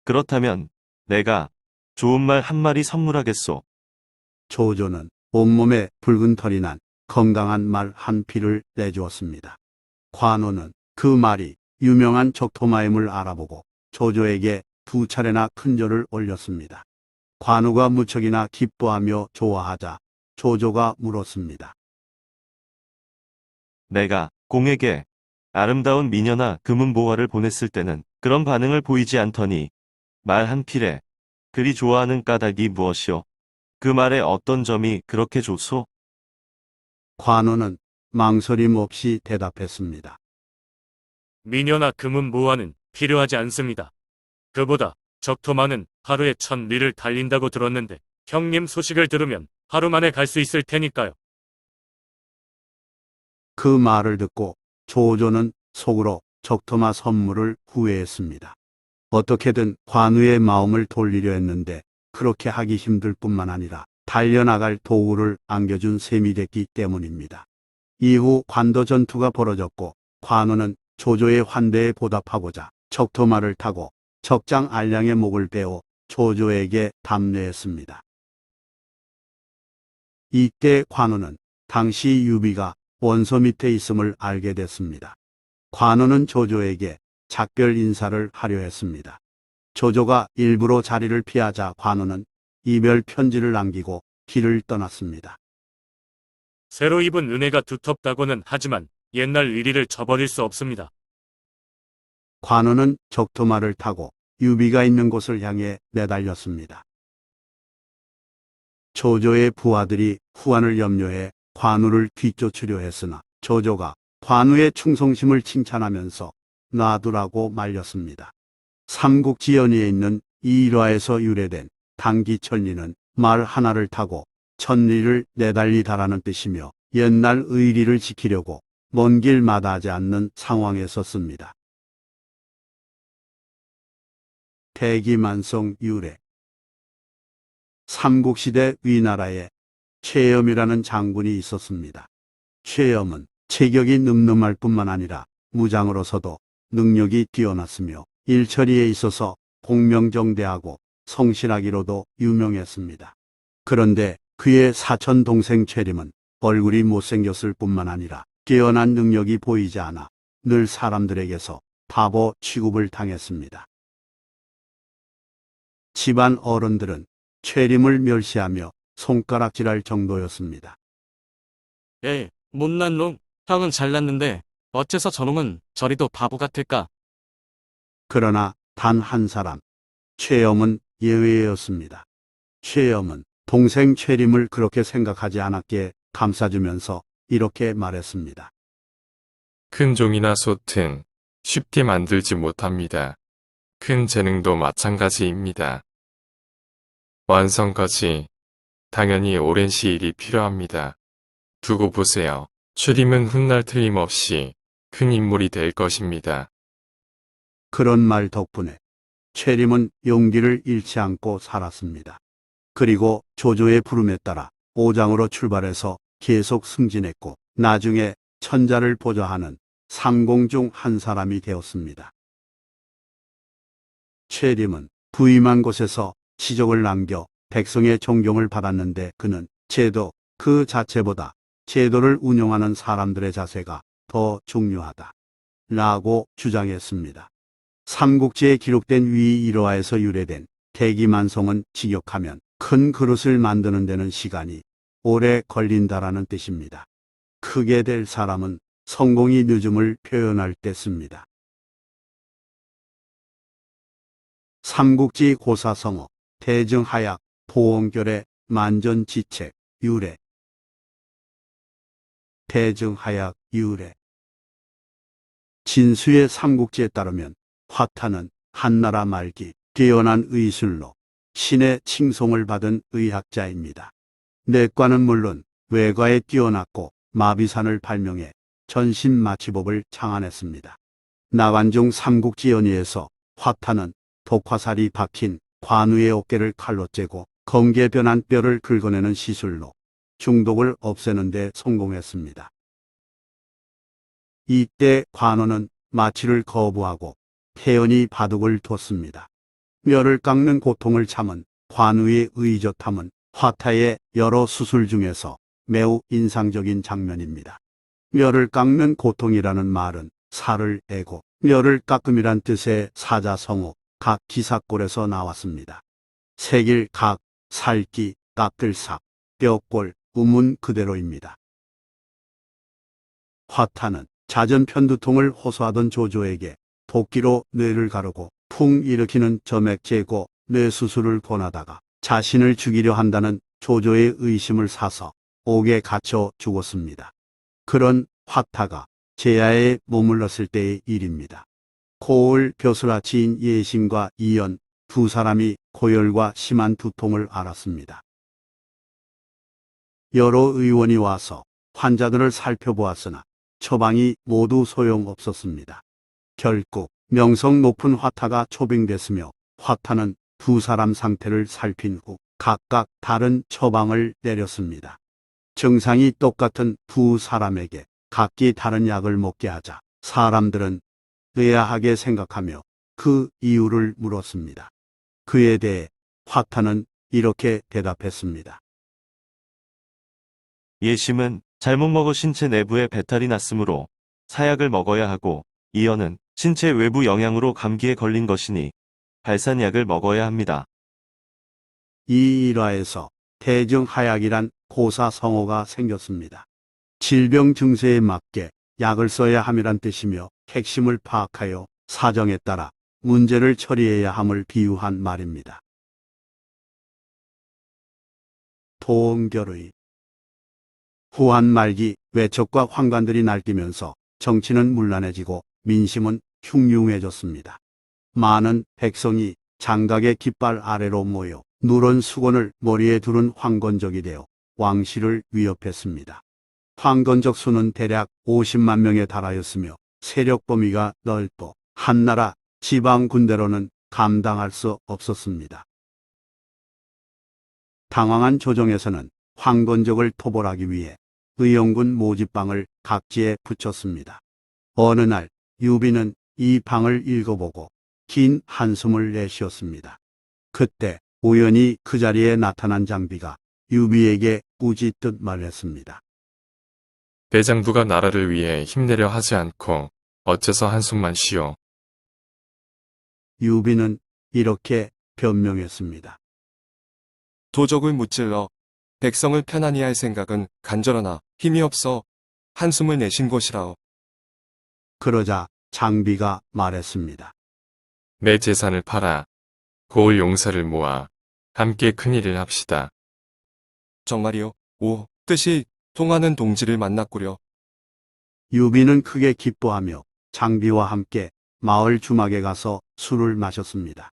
그렇다면 내가 좋은 말 한 마리 선물하겠소. 조조는 온몸에 붉은 털이 난 건강한 말 한 피를 내주었습니다. 관우는 그 말이 유명한 적토마임을 알아보고 조조에게 2차례나 큰절을 올렸습니다. 관우가 무척이나 기뻐하며 좋아하자 조조가 물었습니다. 내가 공에게 아름다운 미녀나 금은 보화를 보냈을 때는 그런 반응을 보이지 않더니 말 한 필에 그리 좋아하는 까닭이 무엇이오? 그 말에 어떤 점이 그렇게 좋소? 관우는 망설임 없이 대답했습니다. 미녀나 금은 모아는 필요하지 않습니다. 그보다 적토마는 하루에 1000리를 달린다고 들었는데 형님 소식을 들으면 하루 만에 갈 수 있을 테니까요. 그 말을 듣고 조조는 속으로 적토마 선물을 후회했습니다. 어떻게든 관우의 마음을 돌리려 했는데 그렇게 하기 힘들 뿐만 아니라 달려나갈 도구를 안겨준 셈이 됐기 때문입니다. 이후 관도 전투가 벌어졌고 관우는 조조의 환대에 보답하고자 적토마를 타고 적장 알량의 목을 베어 조조에게 담례했습니다. 이때 관우는 당시 유비가 원소 밑에 있음을 알게 됐습니다. 관우는 조조에게 작별 인사를 하려 했습니다. 조조가 일부러 자리를 피하자 관우는 이별 편지를 남기고 길을 떠났습니다. 새로 입은 은혜가 두텁다고는 하지만 옛날 의리를 저버릴 수 없습니다. 관우는 적토마를 타고 유비가 있는 곳을 향해 내달렸습니다. 조조의 부하들이 후한을 염려해 관우를 뒤쫓으려 했으나 조조가 관우의 충성심을 칭찬하면서 놔두라고 말렸습니다. 삼국지연의에 있는 이 일화에서 유래된 단기천리는 말 하나를 타고 1000리를 내달리다라는 뜻이며 옛날 의리를 지키려고 먼 길 마다하지 않는 상황에 섰습니다. 대기만성 유래. 삼국시대 위나라에 최염이라는 장군이 있었습니다. 최염은 체격이 늠름할 뿐만 아니라 무장으로서도 능력이 뛰어났으며 일처리에 있어서 공명정대하고 성실하기로도 유명했습니다. 그런데 그의 사촌 동생 최림은 얼굴이 못생겼을 뿐만 아니라 뛰어난 능력이 보이지 않아 늘 사람들에게서 바보 취급을 당했습니다. 집안 어른들은 최림을 멸시하며 손가락질할 정도였습니다. 에이, 못난 놈. 형은 잘났는데 어째서 저놈은 저리도 바보 같을까? 그러나 단 한 사람, 최염은 예외였습니다. 최염은 동생 최림을 그렇게 생각하지 않았기에 감싸주면서 이렇게 말했습니다. 큰 종이나 솥은 쉽게 만들지 못합니다. 큰 재능도 마찬가지입니다. 완성까지 당연히 오랜 시일이 필요합니다. 두고 보세요. 최림은 훗날 틀림없이 큰 인물이 될 것입니다. 그런 말 덕분에 최림은 용기를 잃지 않고 살았습니다. 그리고 조조의 부름에 따라 오장으로 출발해서 계속 승진했고 나중에 천자를 보좌하는 삼공 중 한 사람이 되었습니다. 최림은 부임한 곳에서 치적을 남겨 백성의 존경을 받았는데 그는 제도 그 자체보다 제도를 운영하는 사람들의 자세가 더 중요하다 라고 주장했습니다. 삼국지에 기록된 위 일화에서 유래된 대기만성은 직역하면 큰 그릇을 만드는 데는 시간이 오래 걸린다라는 뜻입니다. 크게 될 사람은 성공이 늦음을 표현할 때 씁니다. 삼국지 고사성어, 대증하약, 보원결의 만전지책, 유래. 대증하약, 유래. 진수의 삼국지에 따르면 화타는 한나라 말기 뛰어난 의술로 신의 칭송을 받은 의학자입니다. 내과는 물론 외과에 뛰어났고 마비산을 발명해 전신마취법을 창안했습니다. 나관중 삼국지 연의에서 화타는 독화살이 박힌 관우의 어깨를 칼로 째고 검게 변한 뼈를 긁어내는 시술로 중독을 없애는 데 성공했습니다. 이때 관우는 마취를 거부하고 태연히 바둑을 뒀습니다. 뼈를 깎는 고통을 참은 관우의 의젓함은 화타의 여러 수술 중에서 매우 인상적인 장면입니다. 뼈를 깎는 고통이라는 말은 살을 애고 뼈를 깎음이란 뜻의 사자성어 각 기사골에서 나왔습니다. 새길 각, 살기, 깎을삭, 뼈골, 우문 그대로입니다. 화타는 잦은 편두통을 호소하던 조조에게 도끼로 뇌를 가르고 풍 일으키는 점액 제거, 뇌 수술을 권하다가 자신을 죽이려 한다는 조조의 의심을 사서 옥에 갇혀 죽었습니다. 그런 화타가 제야에 머물렀을 때의 일입니다. 고을 벼슬아치인 예심과 이연 두 사람이 고열과 심한 두통을 앓았습니다. 여러 의원이 와서 환자들을 살펴보았으나 처방이 모두 소용없었습니다. 결국 명성 높은 화타가 초빙됐으며 화타는 두 사람 상태를 살핀 후 각각 다른 처방을 내렸습니다. 증상이 똑같은 두 사람에게 각기 다른 약을 먹게 하자 사람들은 의아하게 생각하며 그 이유를 물었습니다. 그에 대해 화타는 이렇게 대답했습니다. 예심은 잘못 먹어 신체 내부에 배탈이 났으므로 사약을 먹어야 하고, 이연은 신체 외부 영향으로 감기에 걸린 것이니 발산약을 먹어야 합니다. 이 일화에서 대증하약이란 고사성어가 생겼습니다. 질병 증세에 맞게 약을 써야 함이란 뜻이며 핵심을 파악하여 사정에 따라 문제를 처리해야 함을 비유한 말입니다. 도엄결의 후한 말기 외척과 황관들이 날뛰면서 정치는 문란해지고 민심은 흉흉해졌습니다. 많은 백성이 장각의 깃발 아래로 모여 누런 수건을 머리에 두른 황건적이 되어 왕실을 위협했습니다. 황건적 수는 대략 50만 명에 달하였으며 세력 범위가 넓고 한나라 지방 군대로는 감당할 수 없었습니다. 당황한 조정에서는 황건적을 토벌하기 위해 의영군 모집방을 각지에 붙였습니다. 어느 날 유비는 이 방을 읽어보고 긴 한숨을 내쉬었습니다. 그때 우연히 그 자리에 나타난 장비가 유비에게 꾸짖듯 말했습니다. 대장부가 나라를 위해 힘내려 하지 않고 어째서 한숨만 쉬어. 유비는 이렇게 변명했습니다. 도적을 무찔러 백성을 편안히 할 생각은 간절하나 힘이 없어 한숨을 내신 것이라오. 그러자 장비가 말했습니다. 내 재산을 팔아 고을 용사를 모아 함께 큰일을 합시다. 정말이요? 오, 뜻이 통하는 동지를 만났구려. 유비는 크게 기뻐하며 장비와 함께 마을 주막에 가서 술을 마셨습니다.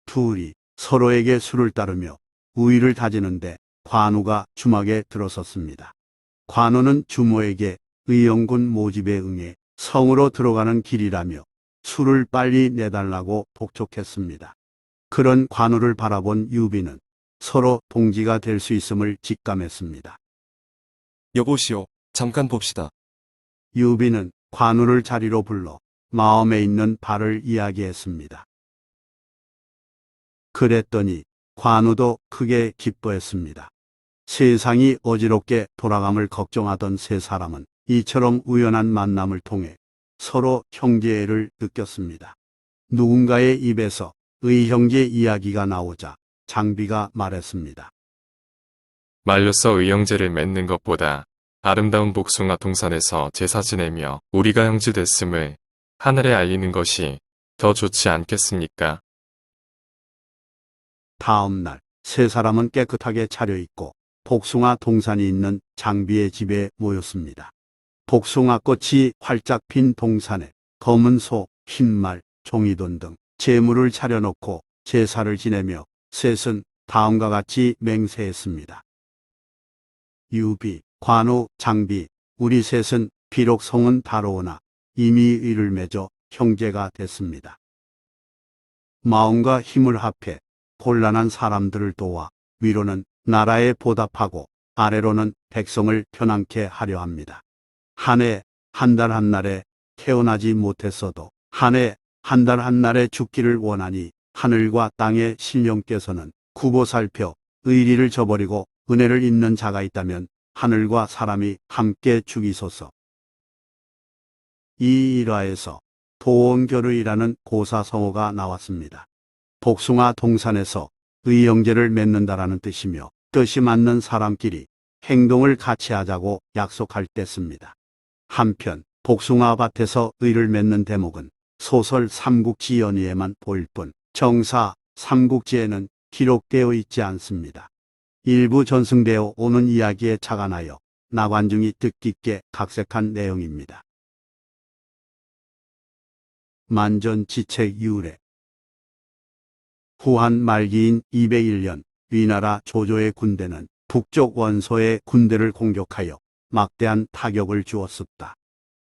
둘이 서로에게 술을 따르며 우위를 다지는데 관우가 주막에 들어섰습니다. 관우는 주모에게 의영군 모집에 응해 성으로 들어가는 길이라며 술을 빨리 내달라고 복촉했습니다. 그런 관우를 바라본 유비는 서로 동지가 될 수 있음을 직감했습니다. 여보시오, 잠깐 봅시다. 유비는 관우를 자리로 불러 마음에 있는 바를 이야기했습니다. 그랬더니 관우도 크게 기뻐했습니다. 세상이 어지럽게 돌아감을 걱정하던 세 사람은 이처럼 우연한 만남을 통해 서로 형제애를 느꼈습니다. 누군가의 입에서 의형제 이야기가 나오자 장비가 말했습니다. 말로써 의형제를 맺는 것보다 아름다운 복숭아 동산에서 제사 지내며 우리가 형제 됐음을 하늘에 알리는 것이 더 좋지 않겠습니까? 다음 날 세 사람은 깨끗하게 차려입고 복숭아 동산이 있는 장비의 집에 모였습니다. 복숭아꽃이 활짝 핀 동산에 검은 소, 흰말, 종이돈 등 제물을 차려놓고 제사를 지내며 셋은 다음과 같이 맹세했습니다. 유비, 관우, 장비, 우리 셋은 비록 성은 다르오나 이미 의를 맺어 형제가 됐습니다. 마음과 힘을 합해 곤란한 사람들을 도와 위로는 나라에 보답하고 아래로는 백성을 편안케 하려 합니다. 한 해 한 달 한 날에 태어나지 못했어도 한 해 한 달 한 날에 죽기를 원하니 하늘과 땅의 신령께서는 구보 살펴 의리를 저버리고 은혜를 입는 자가 있다면 하늘과 사람이 함께 죽이소서. 이 일화에서 도원결의라는 고사성어가 나왔습니다. 복숭아 동산에서 의형제를 맺는다라는 뜻이며 뜻이 맞는 사람끼리 행동을 같이 하자고 약속할 때 씁니다. 한편 복숭아 밭에서 의를 맺는 대목은 소설 삼국지 연의에만 보일 뿐 정사 삼국지에는 기록되어 있지 않습니다. 일부 전승되어 오는 이야기에 착안하여 나관중이 뜻깊게 각색한 내용입니다. 만전지책 유래. 후한 말기인 201년 위나라 조조의 군대는 북쪽 원소의 군대를 공격하여 막대한 타격을 주었습니다.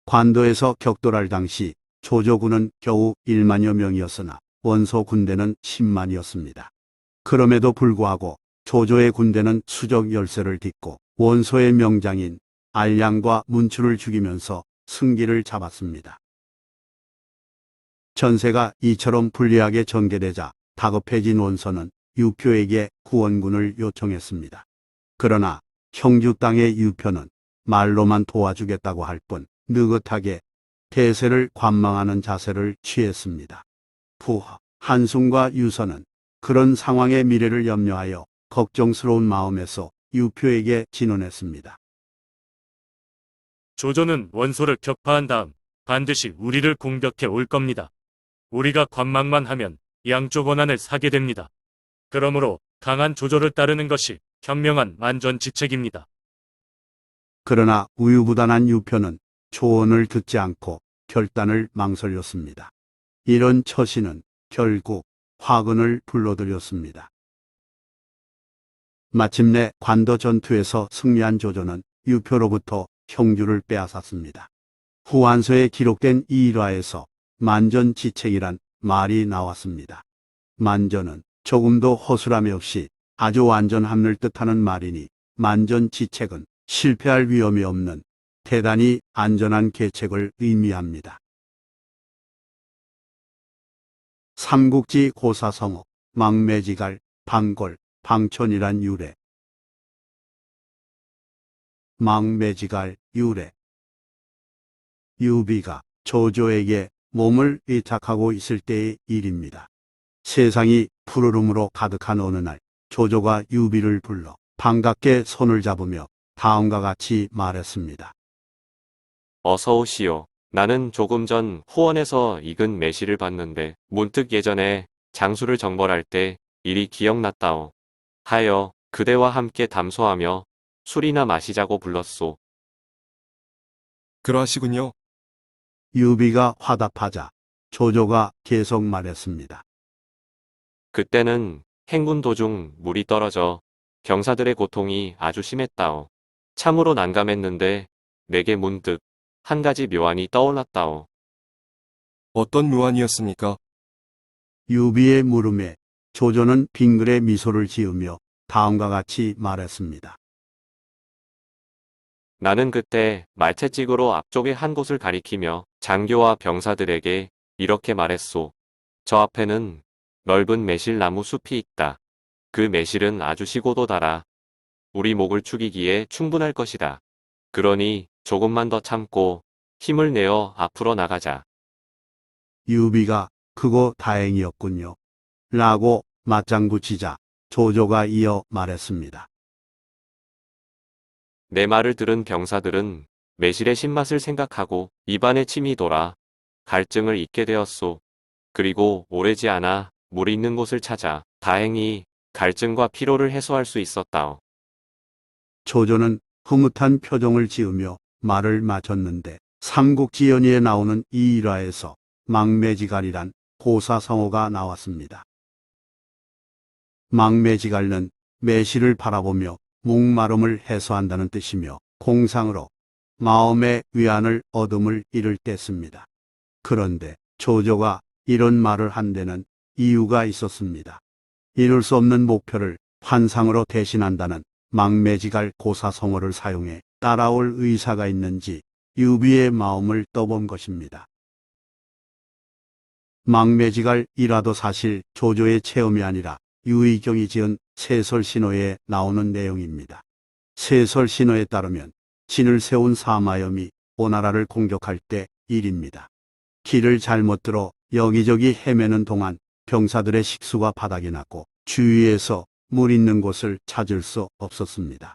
관도에서 격돌할 당시 조조군은 겨우 1만여 명이었으나 원소 군대는 10만이었습니다. 그럼에도 불구하고 조조의 군대는 수적 열세를 딛고 원소의 명장인 알량과 문추를 죽이면서 승기를 잡았습니다. 전세가 이처럼 불리하게 전개되자 다급해진 원소는 유표에게 구원군을 요청했습니다. 그러나 형주 땅의 유표는 말로만 도와주겠다고 할 뿐 느긋하게 대세를 관망하는 자세를 취했습니다. 부하, 한숭과 유서는 그런 상황의 미래를 염려하여 걱정스러운 마음에서 유표에게 진언했습니다. 조조는 원소를 격파한 다음 반드시 우리를 공격해 올 겁니다. 우리가 관망만 하면 양쪽 원한을 사게 됩니다. 그러므로 강한 조조를 따르는 것이 현명한 만전지책입니다. 그러나 우유부단한 유표는 조언을 듣지 않고 결단을 망설였습니다. 이런 처신은 결국 화근을 불러들였습니다. 마침내 관도 전투에서 승리한 조조는 유표로부터 형주를 빼앗았습니다. 후한서에 기록된 이 일화에서 만전지책이란 말이 나왔습니다. 만전은 조금도 허술함이 없이 아주 완전함을 뜻하는 말이니 만전지책은 실패할 위험이 없는 대단히 안전한 계책을 의미합니다. 삼국지 고사성어, 망매지갈, 방골, 방촌이란 유래. 망매지갈 유래. 유비가 조조에게 몸을 의탁하고 있을 때의 일입니다. 세상이 푸르름으로 가득한 어느 날 조조가 유비를 불러 반갑게 손을 잡으며 다음과 같이 말했습니다. 어서 오시오. 나는 조금 전 후원에서 익은 매실을 봤는데 문득 예전에 장수를 정벌할 때 일이 기억났다오. 하여 그대와 함께 담소하며 술이나 마시자고 불렀소. 그러하시군요. 유비가 화답하자 조조가 계속 말했습니다. 그때는 행군 도중 물이 떨어져 병사들의 고통이 아주 심했다오. 참으로 난감했는데 내게 문득 한 가지 묘안이 떠올랐다오. 어떤 묘안이었습니까? 유비의 물음에 조조는 빙그레 미소를 지으며 다음과 같이 말했습니다. 나는 그때 말채찍으로 앞쪽의 한 곳을 가리키며 장교와 병사들에게 이렇게 말했소. 저 앞에는 넓은 매실나무 숲이 있다. 그 매실은 아주 시고도 달아 우리 목을 축이기에 충분할 것이다. 그러니 조금만 더 참고 힘을 내어 앞으로 나가자. 유비가 크고 다행이었군요. 라고 맞장구치자 조조가 이어 말했습니다. 내 말을 들은 병사들은 매실의 신맛을 생각하고 입안에 침이 돌아 갈증을 잊게 되었소. 그리고 오래지 않아 물이 있는 곳을 찾아 다행히 갈증과 피로를 해소할 수 있었다오. 조조는 흐뭇한 표정을 지으며 말을 마쳤는데 삼국지연의에 나오는 이 일화에서 망매지갈이란 고사성어가 나왔습니다. 망매지갈은 매실을 바라보며 목마름을 해소한다는 뜻이며 공상으로 마음의 위안을 얻음을 이를 때 씁니다. 그런데 조조가 이런 말을 한 데는 이유가 있었습니다. 이룰 수 없는 목표를 환상으로 대신한다는 망매지갈 고사성어를 사용해 따라올 의사가 있는지 유비의 마음을 떠본 것입니다. 망매지갈 일화도 사실 조조의 체험이 아니라 유의경이 지은 세설신호에 나오는 내용입니다. 세설신호에 따르면 진을 세운 사마염이 오나라를 공격할 때 일입니다. 길을 잘못 들어 여기저기 헤매는 동안 병사들의 식수가 바닥이 났고 주위에서 물 있는 곳을 찾을 수 없었습니다.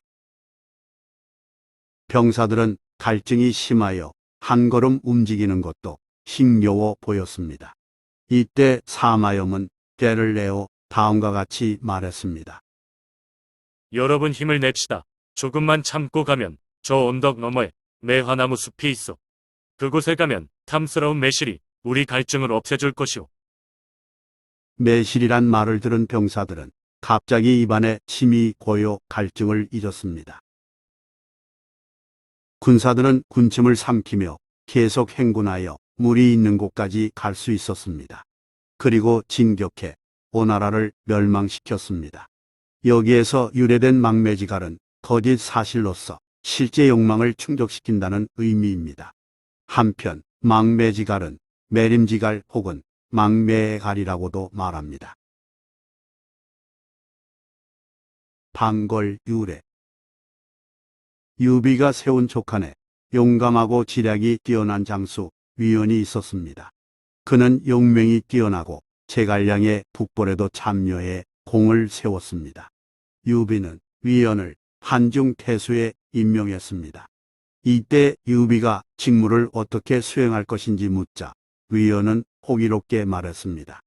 병사들은 갈증이 심하여 한 걸음 움직이는 것도 힘겨워 보였습니다. 이때 사마염은 떼를 내어 다음과 같이 말했습니다. 여러분 힘을 냅시다. 조금만 참고 가면 저 언덕 너머에 매화나무 숲이 있어. 그곳에 가면 탐스러운 매실이 우리 갈증을 없애줄 것이오. 매실이란 말을 들은 병사들은 갑자기 입안에 침이 고여 갈증을 잊었습니다. 군사들은 군침을 삼키며 계속 행군하여 물이 있는 곳까지 갈 수 있었습니다. 그리고 진격해 오나라를 멸망시켰습니다. 여기에서 유래된 망매지갈은 거짓 사실로서 실제 욕망을 충족시킨다는 의미입니다. 한편 망매지갈은 매림지갈 혹은 망매의 갈이라고도 말합니다. 방걸 유래. 유비가 세운 족한에 용감하고 지략이 뛰어난 장수 위원이 있었습니다. 그는 용맹이 뛰어나고 제갈량의 북벌에도 참여해 공을 세웠습니다. 유비는 위원을 한중 태수에 임명했습니다. 이때 유비가 직무를 어떻게 수행할 것인지 묻자 위원은 호기롭게 말했습니다.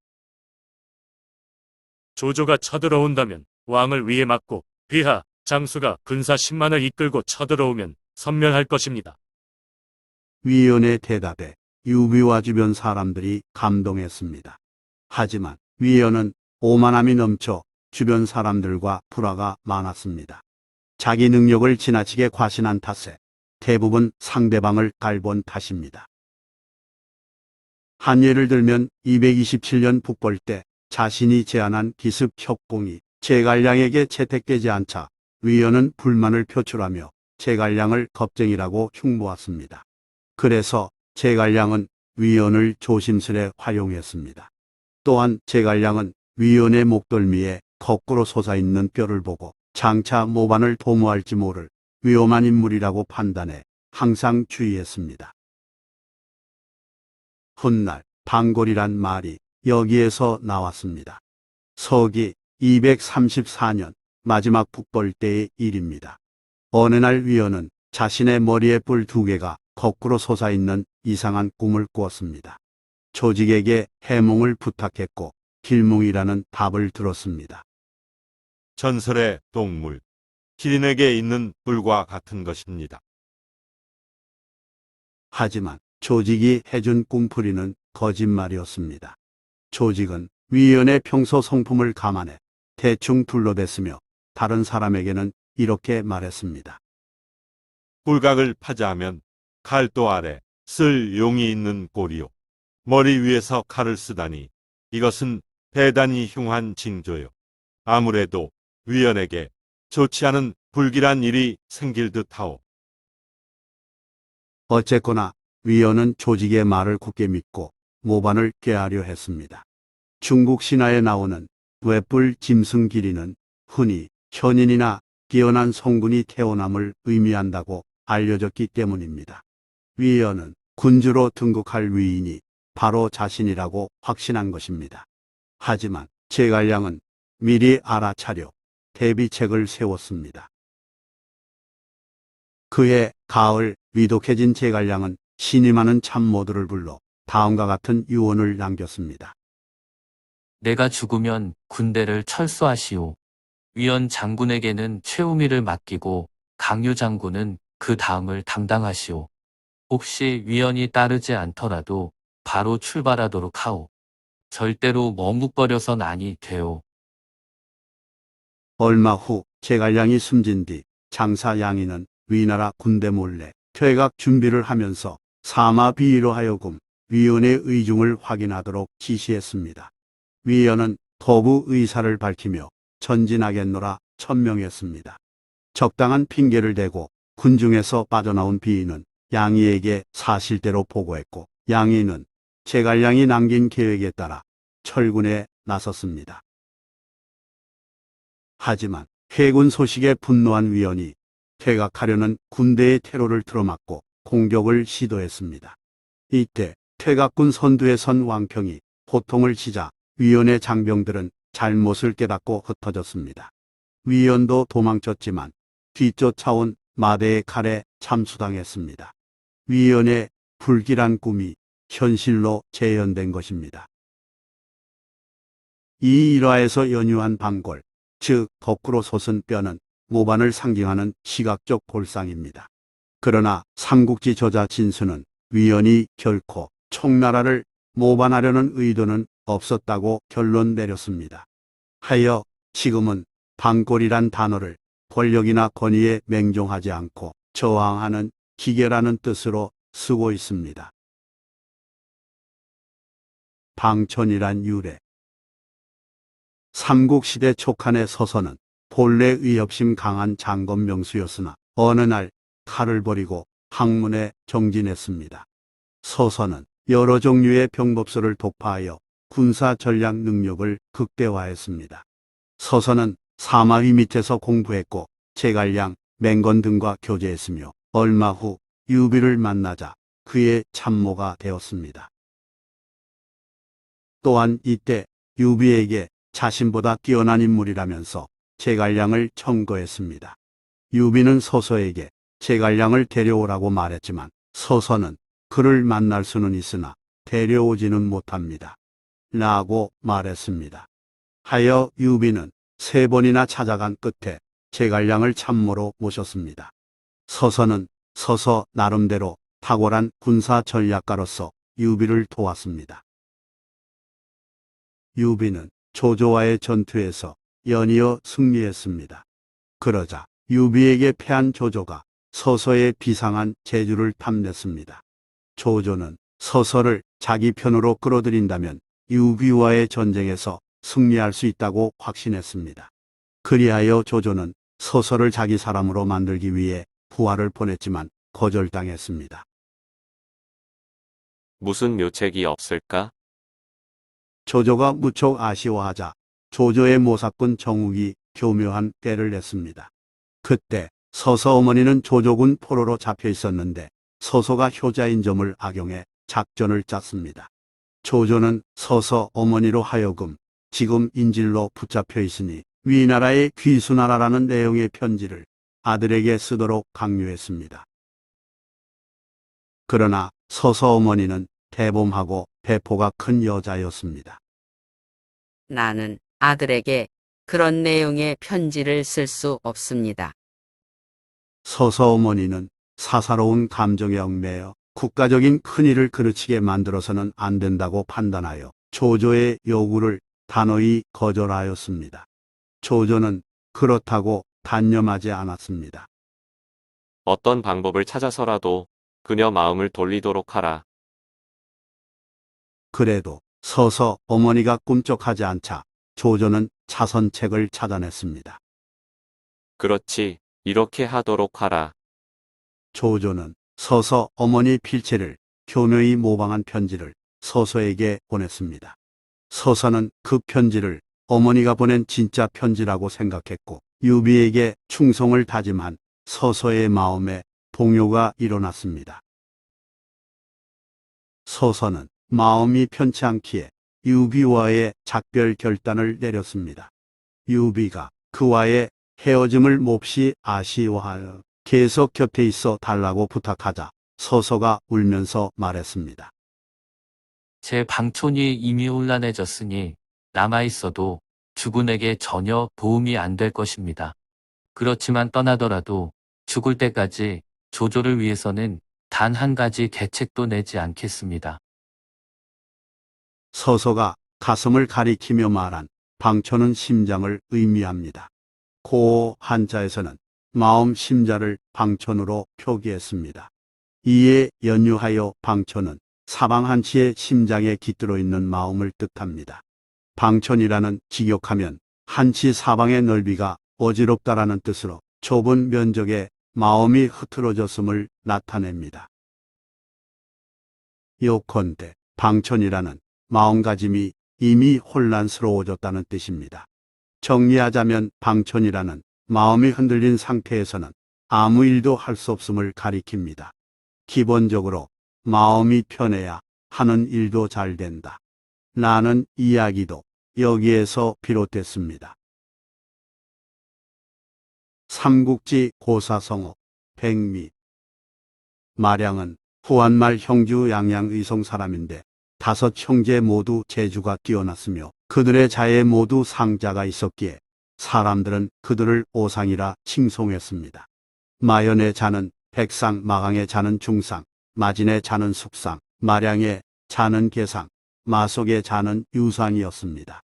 조조가 쳐들어온다면 왕을 위에 막고 비하, 장수가 군사 10만을 이끌고 쳐들어오면 섬멸할 것입니다. 위원의 대답에 유비와 주변 사람들이 감동했습니다. 하지만 위원은 오만함이 넘쳐 주변 사람들과 불화가 많았습니다. 자기 능력을 지나치게 과신한 탓에 대부분 상대방을 깔본 탓입니다. 한 예를 들면 227년 북벌 때 자신이 제안한 기습 협공이 제갈량에게 채택되지 않자 위원은 불만을 표출하며 제갈량을 겁쟁이라고 흉보았습니다. 그래서 제갈량은 위원을 조심스레 활용했습니다. 또한 제갈량은 위원의 목덜미에 거꾸로 솟아있는 뼈를 보고 장차 모반을 도모할지 모를 위험한 인물이라고 판단해 항상 주의했습니다. 훗날 방골이란 말이 여기에서 나왔습니다. 서기 234년 마지막 북벌 때의 일입니다. 어느 날 위원은 자신의 머리에 뿔 2개가 거꾸로 솟아있는 이상한 꿈을 꾸었습니다. 조직에게 해몽을 부탁했고 길몽이라는 답을 들었습니다. 전설의 동물, 기린에게 있는 뿔과 같은 것입니다. 하지만 조직이 해준 꿈풀이는 거짓말이었습니다. 조직은 위원의 평소 성품을 감안해 대충 둘러댔으며 다른 사람에게는 이렇게 말했습니다. 뿔각을 파자하면 칼도 아래 쓸 용이 있는 꼴이요. 머리 위에서 칼을 쓰다니 이것은 대단히 흉한 징조요. 아무래도 위원에게 좋지 않은 불길한 일이 생길 듯하오. 어쨌거나 위원은 조직의 말을 굳게 믿고 모반을 꾀하려 했습니다. 중국 신화에 나오는 외뿔 짐승기린은 흔히 현인이나 뛰어난 성군이 태어남을 의미한다고 알려졌기 때문입니다. 위원은 군주로 등극할 위인이 바로 자신이라고 확신한 것입니다. 하지만 제갈량은 미리 알아차려 대비책을 세웠습니다. 그해 가을 위독해진 제갈량은 신임하는 참모들을 불러 다음과 같은 유언을 남겼습니다. 내가 죽으면 군대를 철수하시오. 위원 장군에게는 최우미를 맡기고 강유 장군은 그 다음을 담당하시오. 혹시 위헌이 따르지 않더라도 바로 출발하도록 하오. 절대로 머뭇거려선 아니 되오. 얼마 후 제갈량이 숨진 뒤 장사 양이는 위나라 군대 몰래 퇴각 준비를 하면서 사마 비위로 하여금 위원의 의중을 확인하도록 지시했습니다. 위원은 거부 의사를 밝히며 전진하겠노라 천명했습니다. 적당한 핑계를 대고 군중에서 빠져나온 비위는 양이에게 사실대로 보고했고 양이는 제갈량이 남긴 계획에 따라 철군에 나섰습니다. 하지만 해군 소식에 분노한 위원이 퇴각하려는 군대의 테러를 틀어막고 공격을 시도했습니다. 이때 퇴각군 선두에 선 왕평이 호통을 치자 위원의 장병들은 잘못을 깨닫고 흩어졌습니다. 위원도 도망쳤지만 뒤쫓아온 마대의 칼에 참수당했습니다. 위원의 불길한 꿈이 현실로 재현된 것입니다. 이 일화에서 연유한 방골, 즉 거꾸로 솟은 뼈는 모반을 상징하는 시각적 골상입니다. 그러나 삼국지 저자 진수는 위원이 결코 총나라를 모반하려는 의도는 없었다고 결론 내렸습니다. 하여 지금은 방골이란 단어를 권력이나 권위에 맹종하지 않고 저항하는 기계라는 뜻으로 쓰고 있습니다. 방촌이란 유래. 삼국시대 촉한의 서서는 본래 의협심 강한 장검 명수였으나 어느 날 칼을 버리고 학문에 정진했습니다. 서서는 여러 종류의 병법서를 독파하여 군사 전략 능력을 극대화했습니다. 서서는 사마위 밑에서 공부했고 제갈량, 맹건 등과 교제했으며 얼마 후 유비를 만나자 그의 참모가 되었습니다. 또한 이때 유비에게 자신보다 뛰어난 인물이라면서 제갈량을 청거했습니다. 유비는 서서에게 제갈량을 데려오라고 말했지만 서서는 그를 만날 수는 있으나 데려오지는 못합니다. 라고 말했습니다. 하여 유비는 3번이나 찾아간 끝에 제갈량을 참모로 모셨습니다. 서서는 서서 나름대로 탁월한 군사 전략가로서 유비를 도왔습니다. 유비는 조조와의 전투에서 연이어 승리했습니다. 그러자 유비에게 패한 조조가 서서의 비상한 재주를 탐냈습니다. 조조는 서서를 자기 편으로 끌어들인다면 유비와의 전쟁에서 승리할 수 있다고 확신했습니다. 그리하여 조조는 서서를 자기 사람으로 만들기 위해 부하를 보냈지만 거절당했습니다. 무슨 묘책이 없을까? 조조가 무척 아쉬워하자 조조의 모사꾼 정욱이 교묘한 때를 냈습니다. 그때 서서 어머니는 조조군 포로로 잡혀 있었는데 서서가 효자인 점을 악용해 작전을 짰습니다. 조조는 서서 어머니로 하여금 지금 인질로 붙잡혀 있으니 위나라의 귀수나라라는 내용의 편지를 아들에게 쓰도록 강요했습니다. 그러나 서서 어머니는 대범하고 배포가 큰 여자였습니다. 나는 아들에게 그런 내용의 편지를 쓸 수 없습니다. 서서 어머니는 사사로운 감정에 얽매여 국가적인 큰일을 그르치게 만들어서는 안 된다고 판단하여 조조의 요구를 단호히 거절하였습니다. 조조는 그렇다고 단념하지 않았습니다. 어떤 방법을 찾아서라도 그녀 마음을 돌리도록 하라. 그래도 서서 어머니가 꿈쩍하지 않자 조조는 차선책을 찾아냈습니다. 그렇지, 이렇게 하도록 하라. 조조는 서서 어머니 필체를 교묘히 모방한 편지를 서서에게 보냈습니다. 서서는 그 편지를 어머니가 보낸 진짜 편지라고 생각했고 유비에게 충성을 다짐한 서서의 마음에 동요가 일어났습니다. 서서는 마음이 편치 않기에 유비와의 작별 결단을 내렸습니다. 유비가 그와의 헤어짐을 몹시 아쉬워하여 계속 곁에 있어 달라고 부탁하자 서서가 울면서 말했습니다. 제 방촌이 이미 혼란해졌으니 남아있어도 주군에게 전혀 도움이 안 될 것입니다. 그렇지만 떠나더라도 죽을 때까지 조조를 위해서는 단 한 가지 대책도 내지 않겠습니다. 서서가 가슴을 가리키며 말한 방초는 심장을 의미합니다. 고 한자에서는 마음 심자를 방촌으로 표기했습니다. 이에 연유하여 방촌은 사방 한치의 심장에 깃들어 있는 마음을 뜻합니다. 방촌이라는 직역하면 한치 사방의 넓이가 어지럽다라는 뜻으로 좁은 면적에 마음이 흐트러졌음을 나타냅니다. 요컨대 방촌이라는 마음가짐이 이미 혼란스러워졌다는 뜻입니다. 정리하자면 방촌이라는 마음이 흔들린 상태에서는 아무 일도 할 수 없음을 가리킵니다. 기본적으로 마음이 편해야 하는 일도 잘 된다. 라는 이야기도 여기에서 비롯됐습니다. 삼국지 고사성어 백미 마량은 후한말 형주 양양 의성 사람인데 5 형제 모두 재주가 뛰어났으며 그들의 자에 모두 상자가 있었기에 사람들은 그들을 오상이라 칭송했습니다. 마연의 자는 백상, 마강의 자는 중상, 마진의 자는 숙상, 마량의 자는 계상, 마속의 자는 유상이었습니다.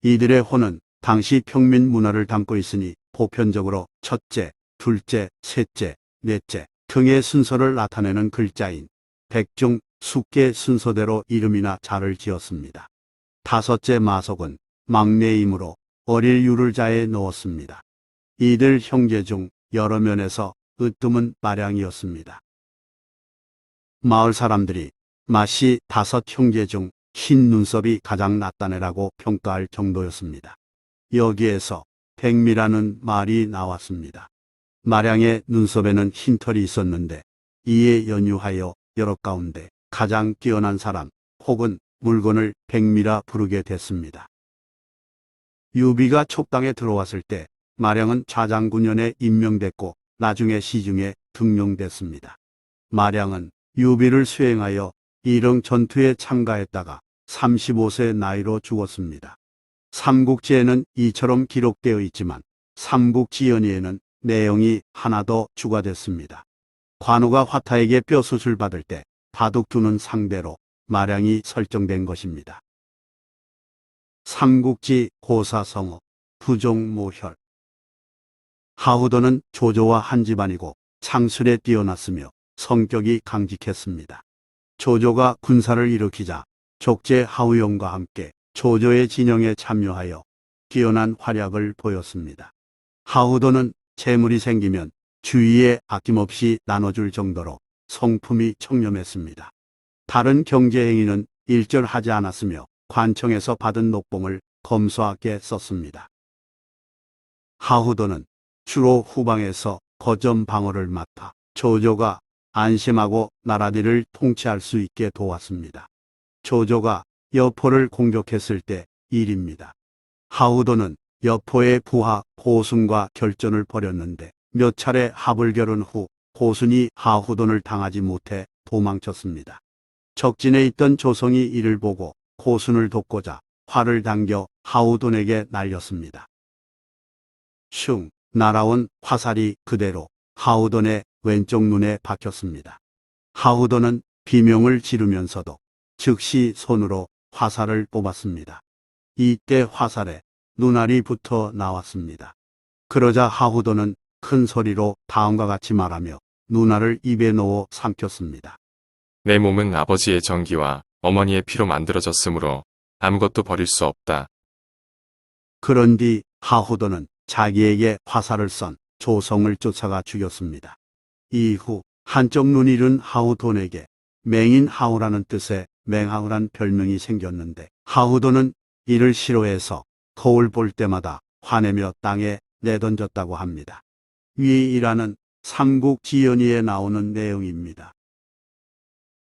이들의 호는 당시 평민 문화를 담고 있으니 보편적으로 첫째, 둘째, 셋째, 넷째 등의 순서를 나타내는 글자인 백중, 숙계 순서대로 이름이나 자를 지었습니다. 5째 마속은 막내이므로 어릴 유를 자에 넣었습니다. 이들 형제 중 여러 면에서 으뜸은 마량이었습니다. 마을 사람들이 마씨 5 형제 중 흰 눈썹이 가장 낫다네라고 평가할 정도였습니다. 여기에서 백미라는 말이 나왔습니다. 마량의 눈썹에는 흰털이 있었는데 이에 연유하여 여러 가운데 가장 뛰어난 사람 혹은 물건을 백미라 부르게 됐습니다. 유비가 촉당에 들어왔을 때 마량은 좌장군연에 임명됐고 나중에 시중에 등용됐습니다. 마량은 유비를 수행하여 일릉 전투에 참가했다가 35세 나이로 죽었습니다. 삼국지에는 이처럼 기록되어 있지만 삼국지연의에는 내용이 하나 더 추가됐습니다. 관우가 화타에게 뼈수술 받을 때 바둑 두는 상대로 마량이 설정된 것입니다. 삼국지 고사성어 부종모혈 하후도는 조조와 한 집안이고 창술에 뛰어났으며 성격이 강직했습니다. 조조가 군사를 일으키자 족제 하우용과 함께 조조의 진영에 참여하여 뛰어난 활약을 보였습니다. 하후도는 재물이 생기면 주위에 아낌없이 나눠줄 정도로 성품이 청렴했습니다. 다른 경제행위는 일절하지 않았으며 관청에서 받은 녹봉을 검소하게 썼습니다. 하후도는 주로 후방에서 거점 방어를 맡아 조조가 안심하고 나라들을 통치할 수 있게 도왔습니다. 조조가 여포를 공격했을 때 일입니다. 하후도는 여포의 부하 고순과 결전을 벌였는데 몇 차례 합을 겨룬 후 고순이 하후돈을 당하지 못해 도망쳤습니다. 적진에 있던 조성이 이를 보고 고순을 돕고자 활을 당겨 하후돈에게 날렸습니다. 슝 날아온 화살이 그대로 하후돈의 왼쪽 눈에 박혔습니다. 하후돈은 비명을 지르면서도 즉시 손으로 화살을 뽑았습니다. 이때 화살에 눈알이 붙어 나왔습니다. 그러자 하후돈은 큰 소리로 다음과 같이 말하며 눈알을 입에 넣어 삼켰습니다. 내 몸은 아버지의 정기와 어머니의 피로 만들어졌으므로 아무것도 버릴 수 없다. 그런 뒤 하후돈은 자기에게 화살을 쏜 조성을 쫓아가 죽였습니다. 이후 한쪽 눈이 잃은 하후돈에게 맹인 하후라는 뜻의 맹하후란 별명이 생겼는데 하후돈은 이를 싫어해서 거울 볼 때마다 화내며 땅에 내던졌다고 합니다. 위에 일하는 삼국지연의에 나오는 내용입니다.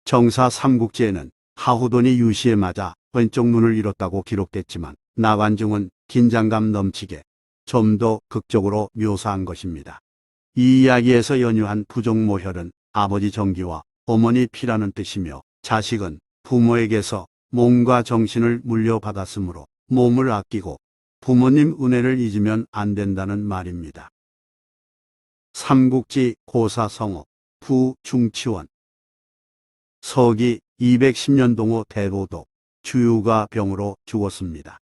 정사 삼국지에는 하후돈이 유시에 맞아 왼쪽 눈을 잃었다고 기록됐지만 나관중은 긴장감 넘치게 좀 더 극적으로 묘사한 것입니다. 이 이야기에서 연유한 부종모혈은 아버지 정기와 어머니 피라는 뜻이며 자식은 부모에게서 몸과 정신을 물려받았으므로 몸을 아끼고 부모님 은혜를 잊으면 안 된다는 말입니다. 삼국지 고사성어 부중치원. 서기 210년 동호 대로도 주유가 병으로 죽었습니다.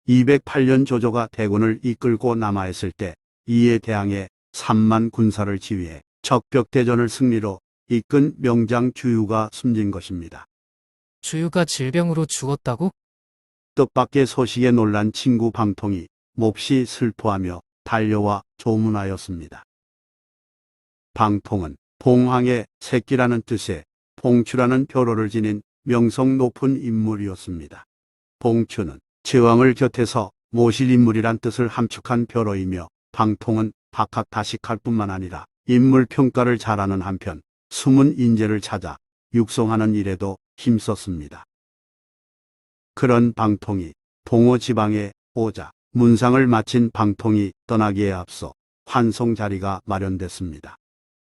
208년 조조가 대군을 이끌고 남하했을 때 이에 대항해 3만 군사를 지휘해 적벽대전을 승리로 이끈 명장 주유가 숨진 것입니다. 주유가 질병으로 죽었다고? 뜻밖의 소식에 놀란 친구 방통이 몹시 슬퍼하며 달려와 조문하였습니다. 방통은 봉황의 새끼라는 뜻의 봉추라는 표로를 지닌 명성 높은 인물이었습니다. 봉추는 제왕을 곁에서 모실 인물이란 뜻을 함축한 표로이며 방통은 박학다식할 뿐만 아니라 인물 평가를 잘하는 한편 숨은 인재를 찾아 육성하는 일에도 힘썼습니다. 그런 방통이 동호 지방에 오자 문상을 마친 방통이 떠나기에 앞서 환송 자리가 마련됐습니다.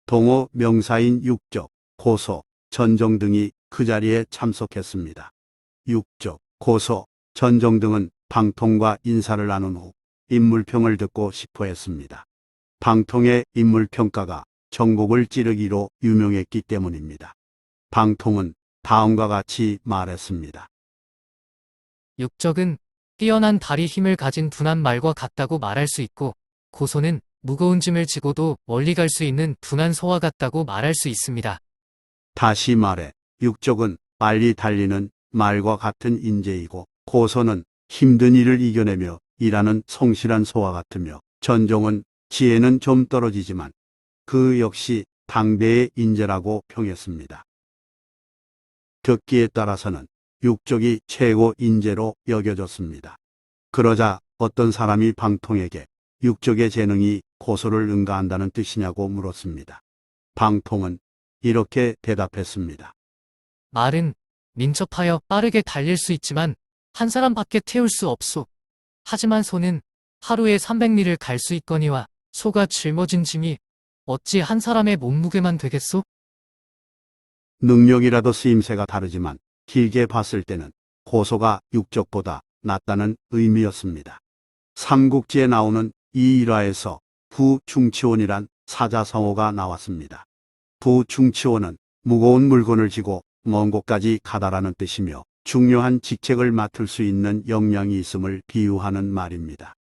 동호 명사인 육적, 고소, 전정 등이 그 자리에 참석했습니다. 육적, 고소, 전정 등은 방통과 인사를 나눈 후 인물평을 듣고 싶어 했습니다. 방통의 인물평가가 전국을 찌르기로 유명했기 때문입니다. 방통은 다음과 같이 말했습니다. 육적은 뛰어난 다리 힘을 가진 둔한 말과 같다고 말할 수 있고, 고소는 무거운 짐을 지고도 멀리 갈 수 있는 둔한 소와 같다고 말할 수 있습니다. 다시 말해 육적은 빨리 달리는 말과 같은 인재이고 고소는 힘든 일을 이겨내며 일하는 성실한 소와 같으며 전종은 지혜는 좀 떨어지지만 그 역시 당대의 인재라고 평했습니다. 듣기에 따라서는 육적이 최고 인재로 여겨졌습니다. 그러자 어떤 사람이 방통에게 육적의 재능이 고소를 능가한다는 뜻이냐고 물었습니다. 방통은 이렇게 대답했습니다. 말은 민첩하여 빠르게 달릴 수 있지만 한 사람밖에 태울 수 없소. 하지만 소는 하루에 300리를 갈 수 있거니와 소가 짊어진 짐이 어찌 한 사람의 몸무게만 되겠소? 능력이라도 쓰임새가 다르지만 길게 봤을 때는 고소가 육적보다 낫다는 의미였습니다. 삼국지에 나오는 이 일화에서 부중치원이란 사자성어가 나왔습니다. 부중치원은 무거운 물건을 지고 먼 곳까지 가다라는 뜻이며 중요한 직책을 맡을 수 있는 역량이 있음을 비유하는 말입니다.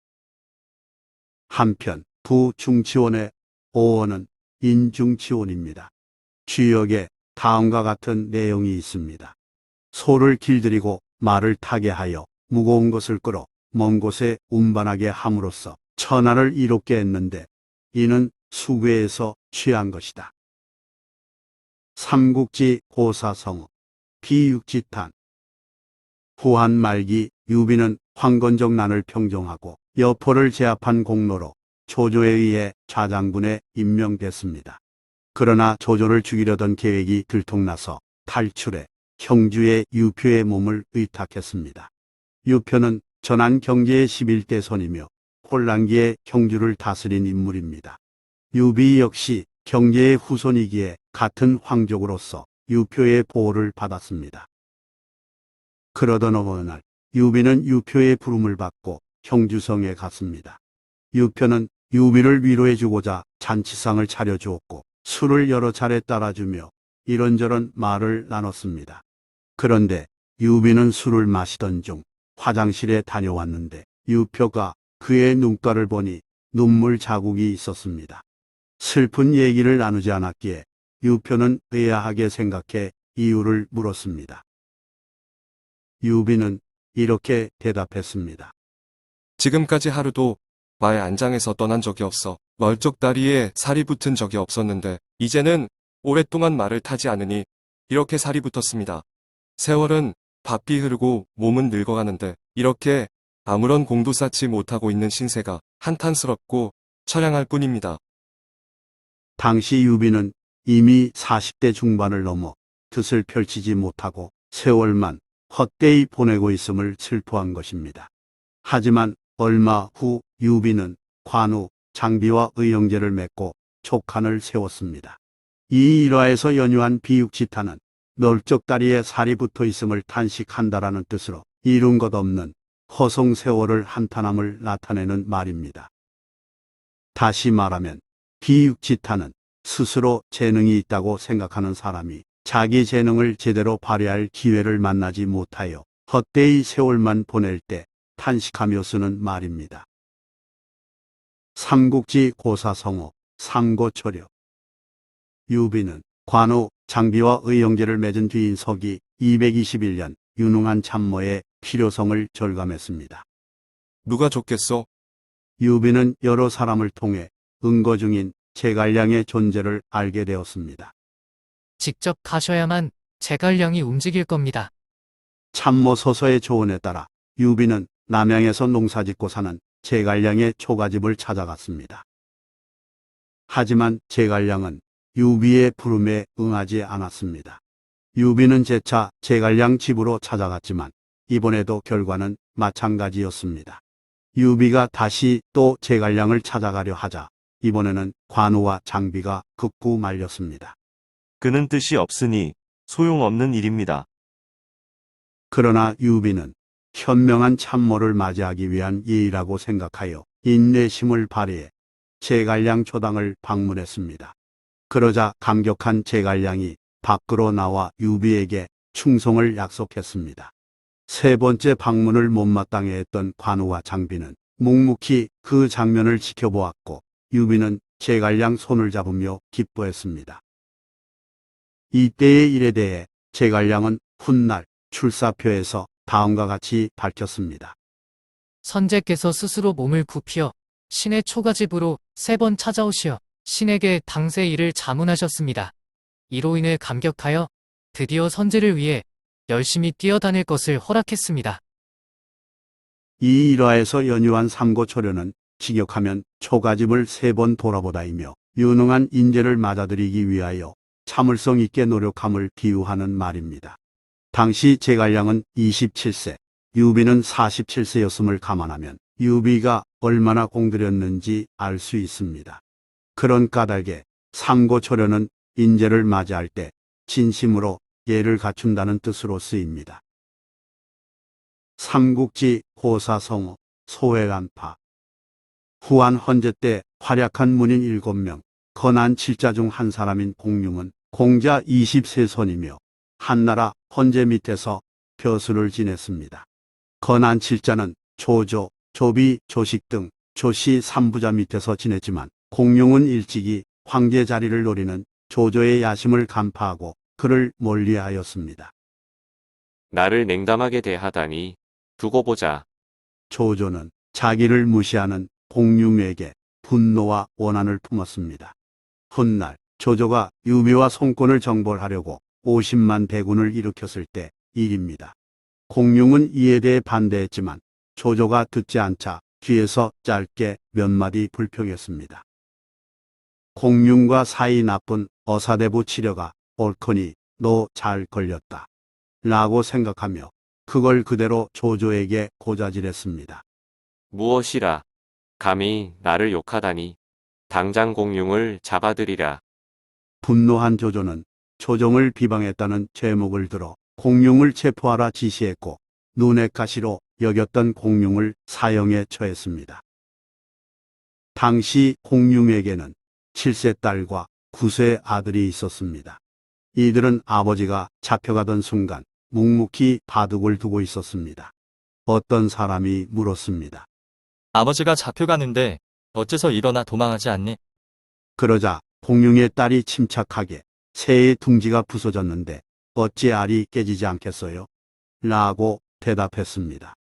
한편 부중치원의 어원은 인중치원입니다. 주역에 다음과 같은 내용이 있습니다. 소를 길들이고 말을 타게 하여 무거운 것을 끌어 먼 곳에 운반하게 함으로써 천하를 이롭게 했는데 이는 수괴에서 취한 것이다. 삼국지 고사성어 비육지탄. 후한 말기 유비는 황건적 난을 평정하고 여포를 제압한 공로로 조조에 의해 좌장군에 임명됐습니다. 그러나 조조를 죽이려던 계획이 들통나서 탈출해 형주의 유표의 몸을 의탁했습니다. 유표는 전한 경제의 11대 손이며 혼란기에 형주를 다스린 인물입니다. 유비 역시 경제의 후손이기에 같은 황족으로서 유표의 보호를 받았습니다. 그러던 어느 날 유비는 유표의 부름을 받고 형주성에 갔습니다. 유표는 유비를 위로해주고자 잔치상을 차려주었고 술을 여러 차례 따라주며 이런저런 말을 나눴습니다. 그런데 유비는 술을 마시던 중 화장실에 다녀왔는데 유표가 그의 눈가를 보니 눈물 자국이 있었습니다. 슬픈 얘기를 나누지 않았기에 유표는 의아하게 생각해 이유를 물었습니다. 유비는 이렇게 대답했습니다. 지금까지 하루도 말 안장에서 떠난 적이 없어 멀쩍다리에 살이 붙은 적이 없었는데 이제는 오랫동안 말을 타지 않으니 이렇게 살이 붙었습니다. 세월은 바삐 흐르고 몸은 늙어가는데 이렇게 아무런 공도 쌓지 못하고 있는 신세가 한탄스럽고 처량할 뿐입니다. 당시 유비는 이미 40대 중반을 넘어 뜻을 펼치지 못하고 세월만 헛되이 보내고 있음을 슬퍼한 것입니다. 하지만 얼마 후 유비는 관우, 장비와 의형제를 맺고 촉한을 세웠습니다. 이 일화에서 연유한 비육지탄은 널쩍다리에 살이 붙어 있음을 탄식한다라는 뜻으로 이룬 것 없는 허송 세월을 한탄함을 나타내는 말입니다. 다시 말하면 비육지타는 스스로 재능이 있다고 생각하는 사람이 자기 재능을 제대로 발휘할 기회를 만나지 못하여 헛되이 세월만 보낼 때 탄식하며 쓰는 말입니다. 삼국지 고사성어 상고초려. 유비는 관우, 장비와 의형제를 맺은 뒤인 서기 221년 유능한 참모의 필요성을 절감했습니다. 누가 좋겠소? 유비는 여러 사람을 통해 은거 중인 제갈량의 존재를 알게 되었습니다. 직접 가셔야만 제갈량이 움직일 겁니다. 참모 서서의 조언에 따라 유비는 남양에서 농사짓고 사는 제갈량의 초가집을 찾아갔습니다. 하지만 제갈량은 유비의 부름에 응하지 않았습니다. 유비는 재차 제갈량 집으로 찾아갔지만 이번에도 결과는 마찬가지였습니다. 유비가 다시 또 제갈량을 찾아가려 하자 이번에는 관우와 장비가 극구 말렸습니다. 그는 뜻이 없으니 소용없는 일입니다. 그러나 유비는 현명한 참모를 맞이하기 위한 예의라고 생각하여 인내심을 발휘해 제갈량 초당을 방문했습니다. 그러자 감격한 제갈량이 밖으로 나와 유비에게 충성을 약속했습니다. 세 번째 방문을 못마땅해 했던 관우와 장비는 묵묵히 그 장면을 지켜보았고 유비는 제갈량 손을 잡으며 기뻐했습니다. 이때의 일에 대해 제갈량은 훗날 출사표에서 다음과 같이 밝혔습니다. 선제께서 스스로 몸을 굽혀 신의 초가집으로 3번 찾아오시어 신에게 당세 일을 자문하셨습니다. 이로 인해 감격하여 드디어 선제를 위해 열심히 뛰어다닐 것을 허락했습니다. 이 일화에서 연유한 삼고초려는 직역하면 초가집을 3번 돌아보다이며 유능한 인재를 맞아들이기 위하여 참을성 있게 노력함을 비유하는 말입니다. 당시 제갈량은 27세, 유비는 47세였음을 감안하면 유비가 얼마나 공들였는지 알 수 있습니다. 그런 까닭에 삼고초려는 인재를 맞이할 때 진심으로 예를 갖춘다는 뜻으로 쓰입니다. 삼국지 고사성어 소회간파. 후한 헌제 때 활약한 문인 7명, 건한 7자 중 한 사람인 공룡은 공자 23손이며 한나라 헌제 밑에서 벼슬을 지냈습니다. 건한 7자는 조조, 조비, 조식 등 조씨 3부자 밑에서 지냈지만 공룡은 일찍이 황제 자리를 노리는 조조의 야심을 간파하고 그를 멀리하였습니다. 나를 냉담하게 대하다니 두고 보자. 조조는 자기를 무시하는 공룡에게 분노와 원한을 품었습니다. 훗날 조조가 유비와 송권을 정벌하려고 50만 대군을 일으켰을 때 일입니다. 공룡은 이에 대해 반대했지만 조조가 듣지 않자 뒤에서 짧게 몇 마디 불평했습니다. 공룡과 사이 나쁜 어사대부 치려가 옳거니 너 잘 걸렸다 라고 생각하며 그걸 그대로 조조에게 고자질했습니다. 무엇이라. 감히 나를 욕하다니. 당장 공룡을 잡아들이라. 분노한 조조는 조정을 비방했다는 죄목을 들어 공룡을 체포하라 지시했고 눈의 가시로 여겼던 공룡을 사형에 처했습니다. 당시 공룡에게는 7세 딸과 9세 아들이 있었습니다. 이들은 아버지가 잡혀가던 순간 묵묵히 바둑을 두고 있었습니다. 어떤 사람이 물었습니다. 아버지가 잡혀가는데 어째서 일어나 도망하지 않니? 그러자 공룡의 딸이 침착하게 새의 둥지가 부서졌는데 어찌 알이 깨지지 않겠어요? 라고 대답했습니다.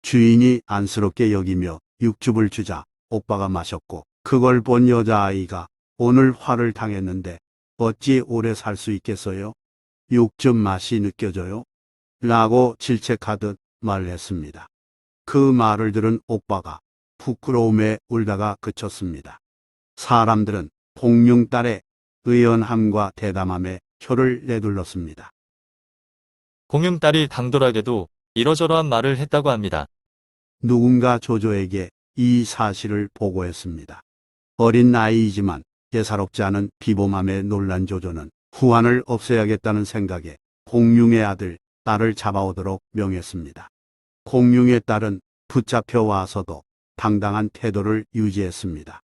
주인이 안쓰럽게 여기며 육즙을 주자 오빠가 마셨고 그걸 본 여자아이가 오늘 화를 당했는데 어찌 오래 살 수 있겠어요? 육즙 맛이 느껴져요? 라고 질책하듯 말했습니다. 그 말을 들은 오빠가 부끄러움에 울다가 그쳤습니다. 사람들은 공룡 딸의 의연함과 대담함에 혀를 내둘렀습니다. 공룡딸이 당돌하게도 이러저러한 말을 했다고 합니다. 누군가 조조에게 이 사실을 보고했습니다. 어린 나이이지만 예사롭지 않은 비범함에 놀란 조조는 후한을 없애야겠다는 생각에 공룡의 아들, 딸을 잡아오도록 명했습니다. 공룡의 딸은 붙잡혀 와서도 당당한 태도를 유지했습니다.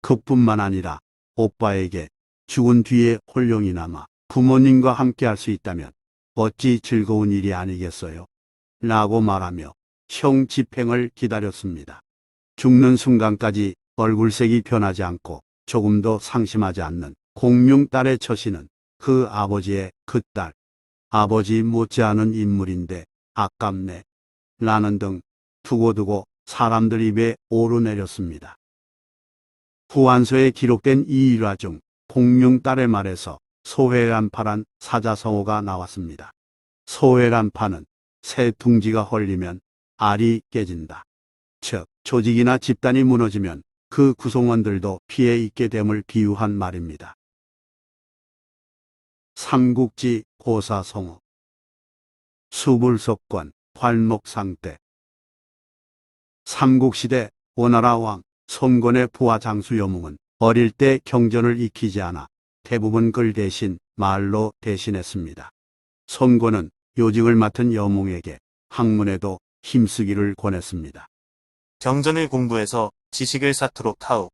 그뿐만 아니라 오빠에게 죽은 뒤에 홀령이 남아 부모님과 함께 할 수 있다면 어찌 즐거운 일이 아니겠어요? 라고 말하며 형 집행을 기다렸습니다. 죽는 순간까지 얼굴색이 변하지 않고 조금도 상심하지 않는 공룡딸의 처신은 그 아버지의 그 딸, 아버지 못지않은 인물인데 아깝네. 라는 등 두고두고 사람들 입에 오르내렸습니다. 후한서에 기록된 이 일화 중 공룡딸의 말에서 소회란파란 사자성어가 나왔습니다. 소회란파는 새 둥지가 헐리면 알이 깨진다. 즉, 조직이나 집단이 무너지면 그 구성원들도 피해 있게 됨을 비유한 말입니다. 삼국지 고사성어 수불석권 활목상대 삼국시대 오나라 왕 손권의 부하 장수 여몽은 어릴 때 경전을 익히지 않아 대부분 글 대신 말로 대신했습니다. 손권은 요직을 맡은 여몽에게 학문에도 힘쓰기를 권했습니다. 경전을 공부해서 지식을 쌓도록 하오.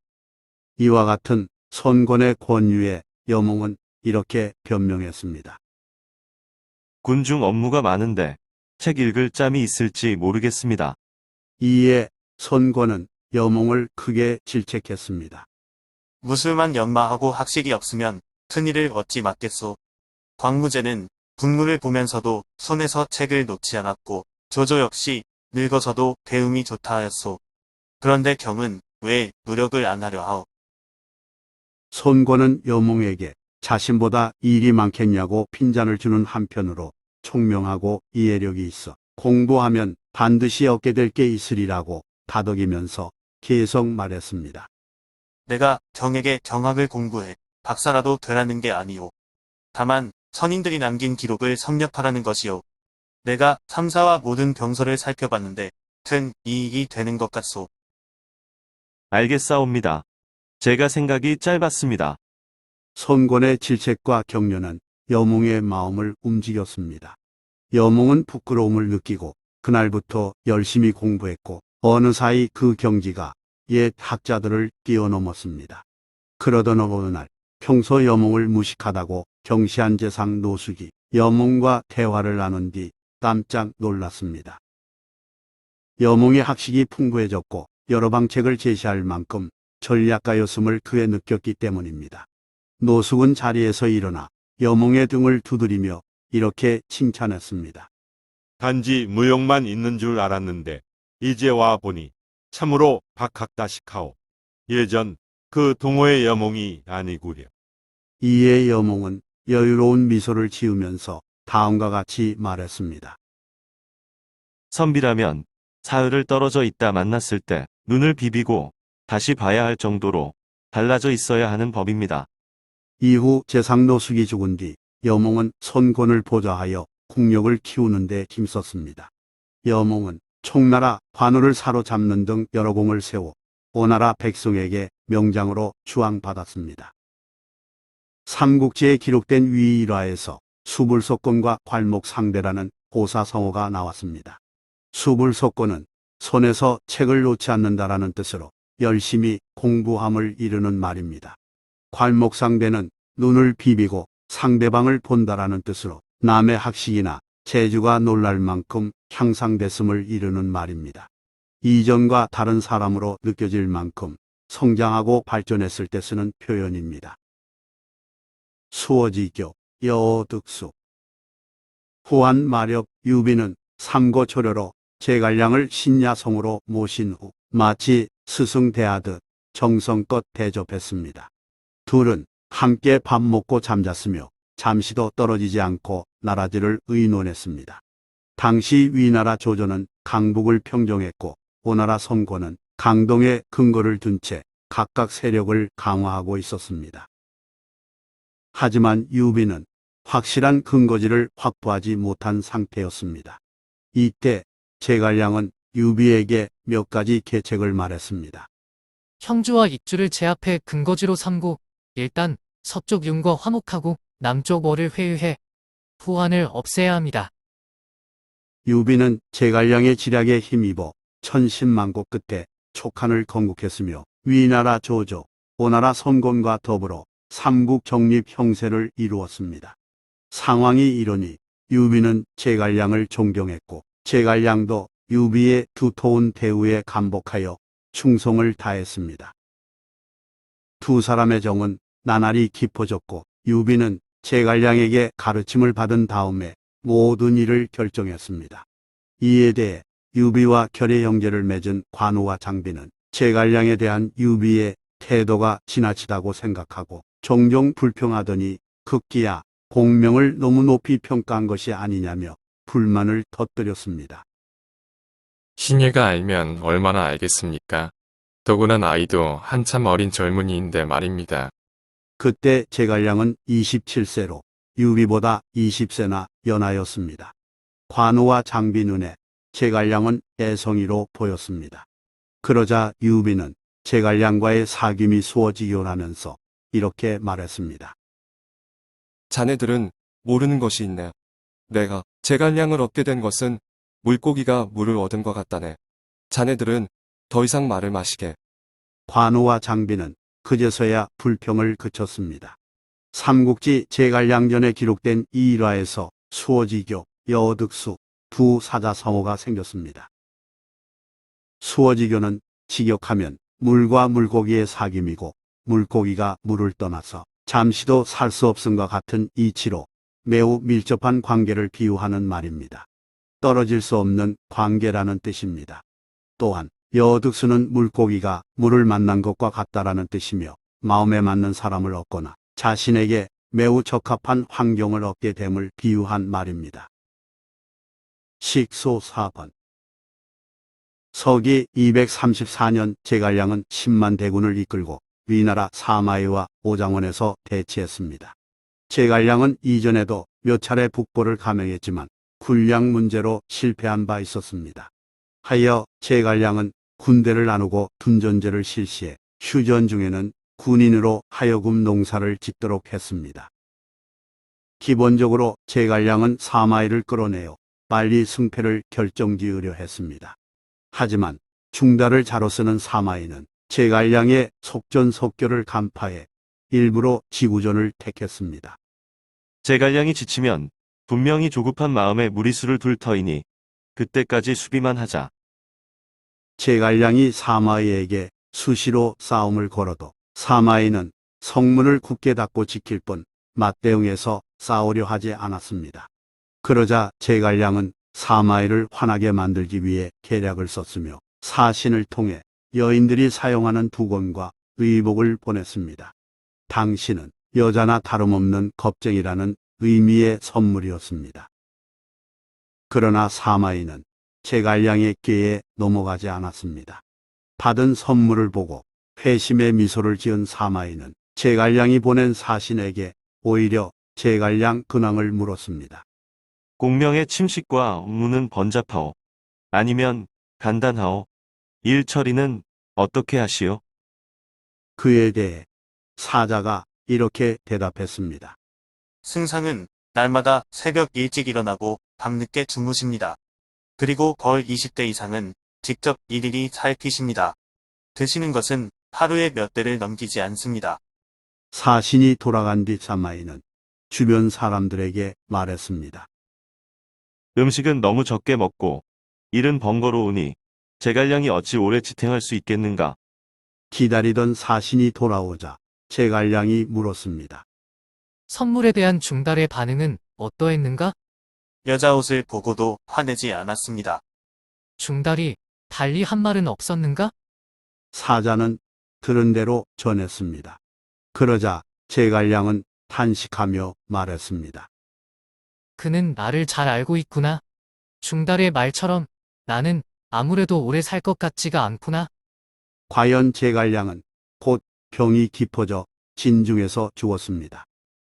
이와 같은 손권의 권유에 여몽은 이렇게 변명했습니다. 군중 업무가 많은데 책 읽을 짬이 있을지 모르겠습니다. 이에 손권은 여몽을 크게 질책했습니다. 무술만 연마하고 학식이 없으면 큰일을 어찌 맡겠소. 광무제는 군무를 보면서도 손에서 책을 놓지 않았고 조조 역시 늙어서도 배움이 좋다 하였소. 그런데 경은 왜 노력을 안 하려 하오? 손권은 여몽에게 자신보다 일이 많겠냐고 핀잔을 주는 한편으로 총명하고 이해력이 있어 공부하면 반드시 얻게 될 게 있으리라고 다독이면서 계속 말했습니다. 내가 경에게 경학을 공부해 박사라도 되라는 게 아니오. 다만 선인들이 남긴 기록을 섭렵하라는 것이오. 내가 삼사와 모든 병서를 살펴봤는데 큰 이익이 되는 것 같소. 알겠사옵니다. 제가 생각이 짧았습니다. 손권의 질책과 격려는 여몽의 마음을 움직였습니다. 여몽은 부끄러움을 느끼고 그날부터 열심히 공부했고 어느 사이 그 경지가 옛 학자들을 뛰어넘었습니다. 그러던 어느 날 평소 여몽을 무식하다고 경시한 재상 노숙이 여몽과 대화를 나눈 뒤 깜짝 놀랐습니다. 여몽의 학식이 풍부해졌고 여러 방책을 제시할 만큼 전략가였음을 그에 느꼈기 때문입니다. 노숙은 자리에서 일어나 여몽의 등을 두드리며 이렇게 칭찬했습니다. 단지 무용만 있는 줄 알았는데 이제 와 보니 참으로 박학다식하오. 예전 그 동호의 여몽이 아니구려. 이에 여몽은 여유로운 미소를 지으면서 다음과 같이 말했습니다. 선비라면 사흘을 떨어져 있다 만났을 때 눈을 비비고 다시 봐야 할 정도로 달라져 있어야 하는 법입니다. 이후 재상 노숙이 죽은 뒤 여몽은 손권을 보좌하여 국력을 키우는 데 힘썼습니다. 여몽은 총나라 관우를 사로잡는 등 여러 공을 세워 오나라 백성에게 명장으로 추앙받았습니다. 삼국지에 기록된 위일화에서 수불석권과 괄목상대라는 고사성어가 나왔습니다. 수불석권은 손에서 책을 놓지 않는다라는 뜻으로 열심히 공부함을 이르는 말입니다. 괄목상대는 눈을 비비고 상대방을 본다라는 뜻으로 남의 학식이나 재주가 놀랄 만큼 향상됐음을 이르는 말입니다. 이전과 다른 사람으로 느껴질 만큼 성장하고 발전했을 때 쓰는 표현입니다. 수어지교, 여어득수. 후한 마력 유비는 삼고초려로 제갈량을 신야성으로 모신 후 마치 스승 대하듯 정성껏 대접했습니다. 둘은 함께 밥 먹고 잠잤으며 잠시도 떨어지지 않고 나라지를 의논했습니다. 당시 위나라 조조는 강북을 평정했고 오나라 손권은 강동에 근거를 둔 채 각각 세력을 강화하고 있었습니다. 하지만 유비는 확실한 근거지를 확보하지 못한 상태였습니다. 이때 제갈량은 유비에게 몇 가지 계책을 말했습니다. 형주와 입주를 제압해 근거지로 삼고 일단 서쪽 윤과 화목하고 남쪽 월을 회유해 후한을 없애야 합니다. 유비는 제갈량의 지략에 힘입어 천신만고 끝에 촉한을 건국했으며 위나라 조조, 오나라 선건과 더불어 삼국 정립 형세를 이루었습니다. 상황이 이러니 유비는 제갈량을 존경했고 제갈량도 유비의 두터운 대우에 감복하여 충성을 다했습니다. 두 사람의 정은 나날이 깊어졌고 유비는 제갈량에게 가르침을 받은 다음에 모든 일을 결정했습니다. 이에 대해 유비와 결의 형제를 맺은 관우와 장비는 제갈량에 대한 유비의 태도가 지나치다고 생각하고 종종 불평하더니 급기야 공명을 너무 높이 평가한 것이 아니냐며 불만을 터뜨렸습니다. 신예가 알면 얼마나 알겠습니까? 더구나 나이도 한참 어린 젊은이인데 말입니다. 그때 제갈량은 27세로 유비보다 20세나 연하였습니다. 관우와 장비 눈에 제갈량은 애성이로 보였습니다. 그러자 유비는 제갈량과의 사귐이 수어지교라면서 이렇게 말했습니다. 자네들은 모르는 것이 있네. 내가 제갈량을 얻게 된 것은 물고기가 물을 얻은 것 같다네. 자네들은 더 이상 말을 마시게. 관우와 장비는 그제서야 불평을 그쳤습니다. 삼국지 제갈량전에 기록된 이 일화에서 수어지교, 여득수 두 사자성어가 생겼습니다. 수어지교는 직역하면 물과 물고기의 사귐이고 물고기가 물을 떠나서 잠시도 살 수 없음과 같은 이치로 매우 밀접한 관계를 비유하는 말입니다. 떨어질 수 없는 관계라는 뜻입니다. 또한 여득수는 물고기가 물을 만난 것과 같다라는 뜻이며 마음에 맞는 사람을 얻거나 자신에게 매우 적합한 환경을 얻게 됨을 비유한 말입니다. 식소 4번 서기 234년 제갈량은 10만 대군을 이끌고 위나라 사마이와 오장원에서 대치했습니다. 제갈량은 이전에도 몇 차례 북보를 감행했지만 군량 문제로 실패한 바 있었습니다. 하여 제갈량은 군대를 나누고 둔전제를 실시해 휴전 중에는 군인으로 하여금 농사를 짓도록 했습니다. 기본적으로 제갈량은 사마이를 끌어내어 빨리 승패를 결정지으려 했습니다. 하지만 중다를 자로 쓰는 사마이는 제갈량의 속전속결을 간파해 일부러 지구전을 택했습니다. 제갈량이 지치면 분명히 조급한 마음에 무리수를 둘 터이니 그때까지 수비만 하자. 제갈량이 사마이에게 수시로 싸움을 걸어도 사마이는 성문을 굳게 닫고 지킬 뿐 맞대응해서 싸우려 하지 않았습니다. 그러자 제갈량은 사마이를 화나게 만들기 위해 계략을 썼으며 사신을 통해 여인들이 사용하는 두건과 의복을 보냈습니다. 당신은 여자나 다름없는 겁쟁이라는 의미의 선물이었습니다. 그러나 사마이는 제갈량의 꾀에 넘어가지 않았습니다. 받은 선물을 보고 회심의 미소를 지은 사마이는 제갈량이 보낸 사신에게 오히려 제갈량 근황을 물었습니다. 공명의 침식과 업무는 번잡하오. 아니면 간단하오. 일 처리는 어떻게 하시오? 그에 대해 사자가 이렇게 대답했습니다. 승상은 날마다 새벽 일찍 일어나고 밤늦게 주무십니다. 그리고 거의 20대 이상은 직접 일일이 살피십니다. 드시는 것은 하루에 몇 대를 넘기지 않습니다. 사신이 돌아간 뒤 사마이는 주변 사람들에게 말했습니다. 음식은 너무 적게 먹고 일은 번거로우니 제갈량이 어찌 오래 지탱할 수 있겠는가? 기다리던 사신이 돌아오자 제갈량이 물었습니다. 선물에 대한 중달의 반응은 어떠했는가? 여자 옷을 보고도 화내지 않았습니다. 중달이 달리 한 말은 없었는가? 사자는 들은 대로 전했습니다. 그러자 제갈량은 탄식하며 말했습니다. 그는 나를 잘 알고 있구나. 중달의 말처럼 나는 아무래도 오래 살 것 같지가 않구나. 과연 제갈량은 곧 병이 깊어져 진중에서 죽었습니다.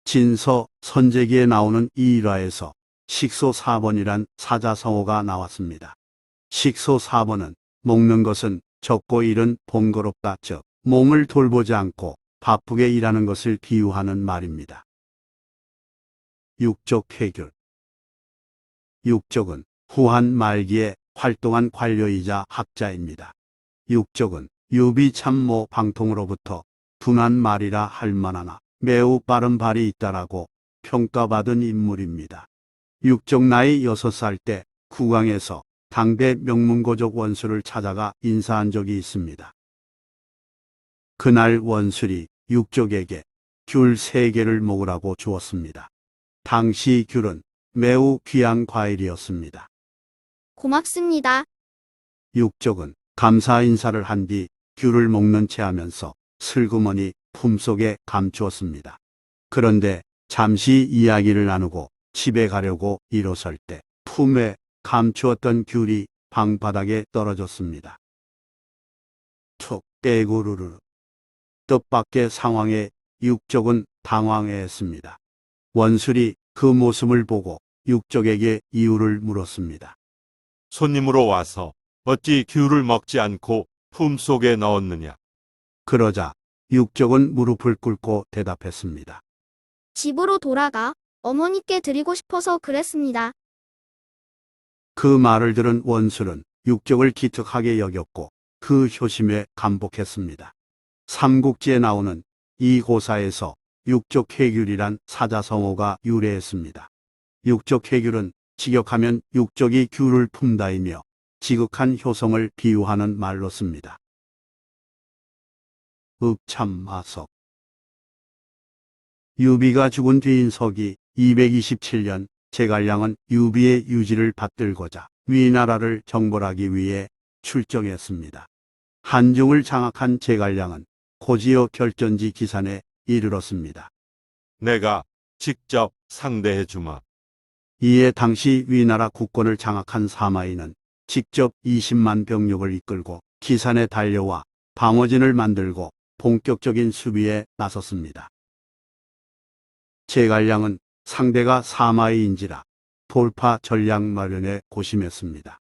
진서 선제기에 나오는 이 일화에서 식소 4번이란 사자성어가 나왔습니다. 식소 4번은 먹는 것은 적고 일은 번거롭다, 즉 몸을 돌보지 않고 바쁘게 일하는 것을 비유하는 말입니다. 육적 해결. 육적은 후한 말기에 활동한 관료이자 학자입니다. 육적은 유비 참모 방통으로부터 둔한 말이라 할 만하나 매우 빠른 발이 있다라고 평가받은 인물입니다. 육적 나이 6살 때 국왕에서 당대 명문고족 원술을 찾아가 인사한 적이 있습니다. 그날 원술이 육족에게 귤 3개를 먹으라고 주었습니다. 당시 귤은 매우 귀한 과일이었습니다. 고맙습니다. 육족은 감사 인사를 한 뒤 귤을 먹는 채 하면서 슬그머니 품속에 감추었습니다. 그런데 잠시 이야기를 나누고 집에 가려고 일어설 때 품에 감추었던 귤이 방바닥에 떨어졌습니다. 툭 떼구르르. 뜻밖의 상황에 육족은 당황해했습니다. 원술이 그 모습을 보고 육족에게 이유를 물었습니다. 손님으로 와서 어찌 귤을 먹지 않고 품속에 넣었느냐? 그러자 육족은 무릎을 꿇고 대답했습니다. 집으로 돌아가 어머니께 드리고 싶어서 그랬습니다. 그 말을 들은 원술은 육족을 기특하게 여겼고 그 효심에 감복했습니다. 삼국지에 나오는 이 고사에서 육족회귤이란 사자성어가 유래했습니다. 육족회귤은 직역하면 육족이 귤을 품다이며 지극한 효성을 비유하는 말로 씁니다. 읍참마석. 유비가 죽은 뒤인 서기 227년 제갈량은 유비의 유지를 받들고자 위나라를 정벌하기 위해 출정했습니다. 한중을 장악한 제갈량은 고지여 결전지 기산에 이르렀습니다. 내가 직접 상대해 주마. 이에 당시 위나라 국권을 장악한 사마이는 직접 20만 병력을 이끌고 기산에 달려와 방어진을 만들고 본격적인 수비에 나섰습니다. 제갈량은 상대가 사마이인지라 돌파 전략 마련에 고심했습니다.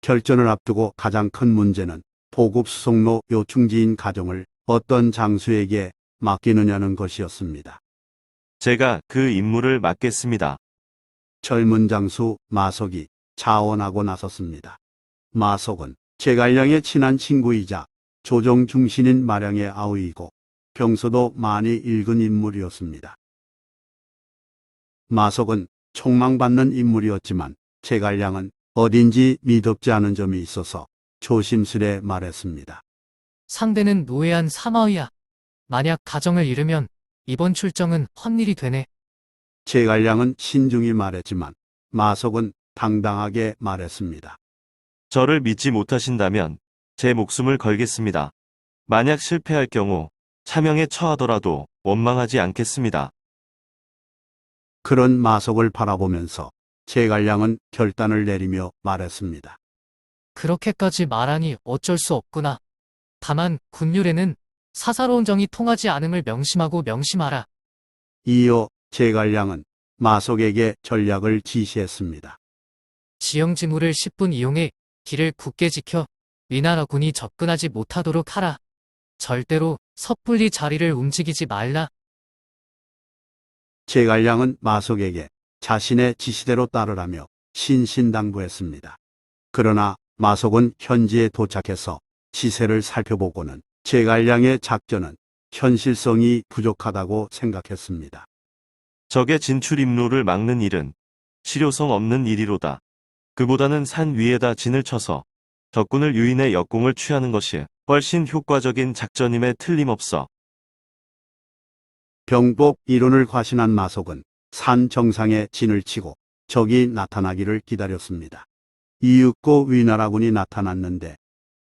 결전을 앞두고 가장 큰 문제는 보급 수송로 요충지인 가정을 어떤 장수에게 맡기느냐는 것이었습니다. 제가 그 임무를 맡겠습니다. 젊은 장수 마석이 자원하고 나섰습니다. 마석은 제갈량의 친한 친구이자 조정 중신인 마량의 아우이고 병서도 많이 읽은 인물이었습니다. 마석은 촉망받는 인물이었지만 제갈량은 어딘지 미덥지 않은 점이 있어서 조심스레 말했습니다. 상대는 노예한 사마의야. 만약 가정을 잃으면 이번 출정은 헛일이 되네. 제갈량은 신중히 말했지만 마석은 당당하게 말했습니다. 저를 믿지 못하신다면 제 목숨을 걸겠습니다. 만약 실패할 경우 차명에 처하더라도 원망하지 않겠습니다. 그런 마석을 바라보면서 제갈량은 결단을 내리며 말했습니다. 그렇게까지 말하니 어쩔 수 없구나. 다만 군율에는 사사로운 정이 통하지 않음을 명심하라. 이어 제갈량은 마석에게 전략을 지시했습니다. 지형지물을 10분 이용해 길을 굳게 지켜 위나라군이 접근하지 못하도록 하라. 절대로 섣불리 자리를 움직이지 말라. 제갈량은 마석에게 자신의 지시대로 따르라며 신신당부했습니다. 그러나 마석은 현지에 도착해서 지세를 살펴보고는 제갈량의 작전은 현실성이 부족하다고 생각했습니다. 적의 진출 임로를 막는 일은 실효성 없는 일이로다. 그보다는 산 위에다 진을 쳐서 적군을 유인해 역공을 취하는 것이 훨씬 효과적인 작전임에 틀림없어. 병복 이론을 과신한 마석은 산 정상에 진을 치고 적이 나타나기를 기다렸습니다. 이윽고 위나라군이 나타났는데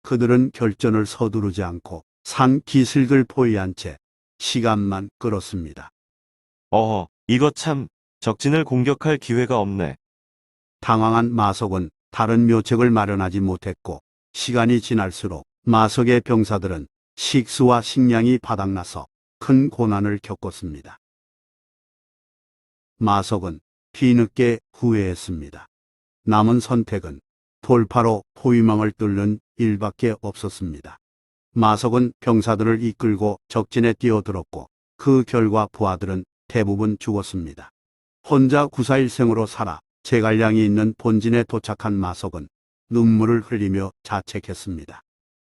그들은 결전을 서두르지 않고 산 기슭을 포위한 채 시간만 끌었습니다. 이거 참 적진을 공격할 기회가 없네. 당황한 마석은 다른 묘책을 마련하지 못했고 시간이 지날수록 마석의 병사들은 식수와 식량이 바닥나서 큰 고난을 겪었습니다. 마석은 뒤늦게 후회했습니다. 남은 선택은 돌파로 포위망을 뚫는 일밖에 없었습니다. 마석은 병사들을 이끌고 적진에 뛰어들었고 그 결과 부하들은 대부분 죽었습니다. 혼자 구사일생으로 살아 제갈량이 있는 본진에 도착한 마석은 눈물을 흘리며 자책했습니다.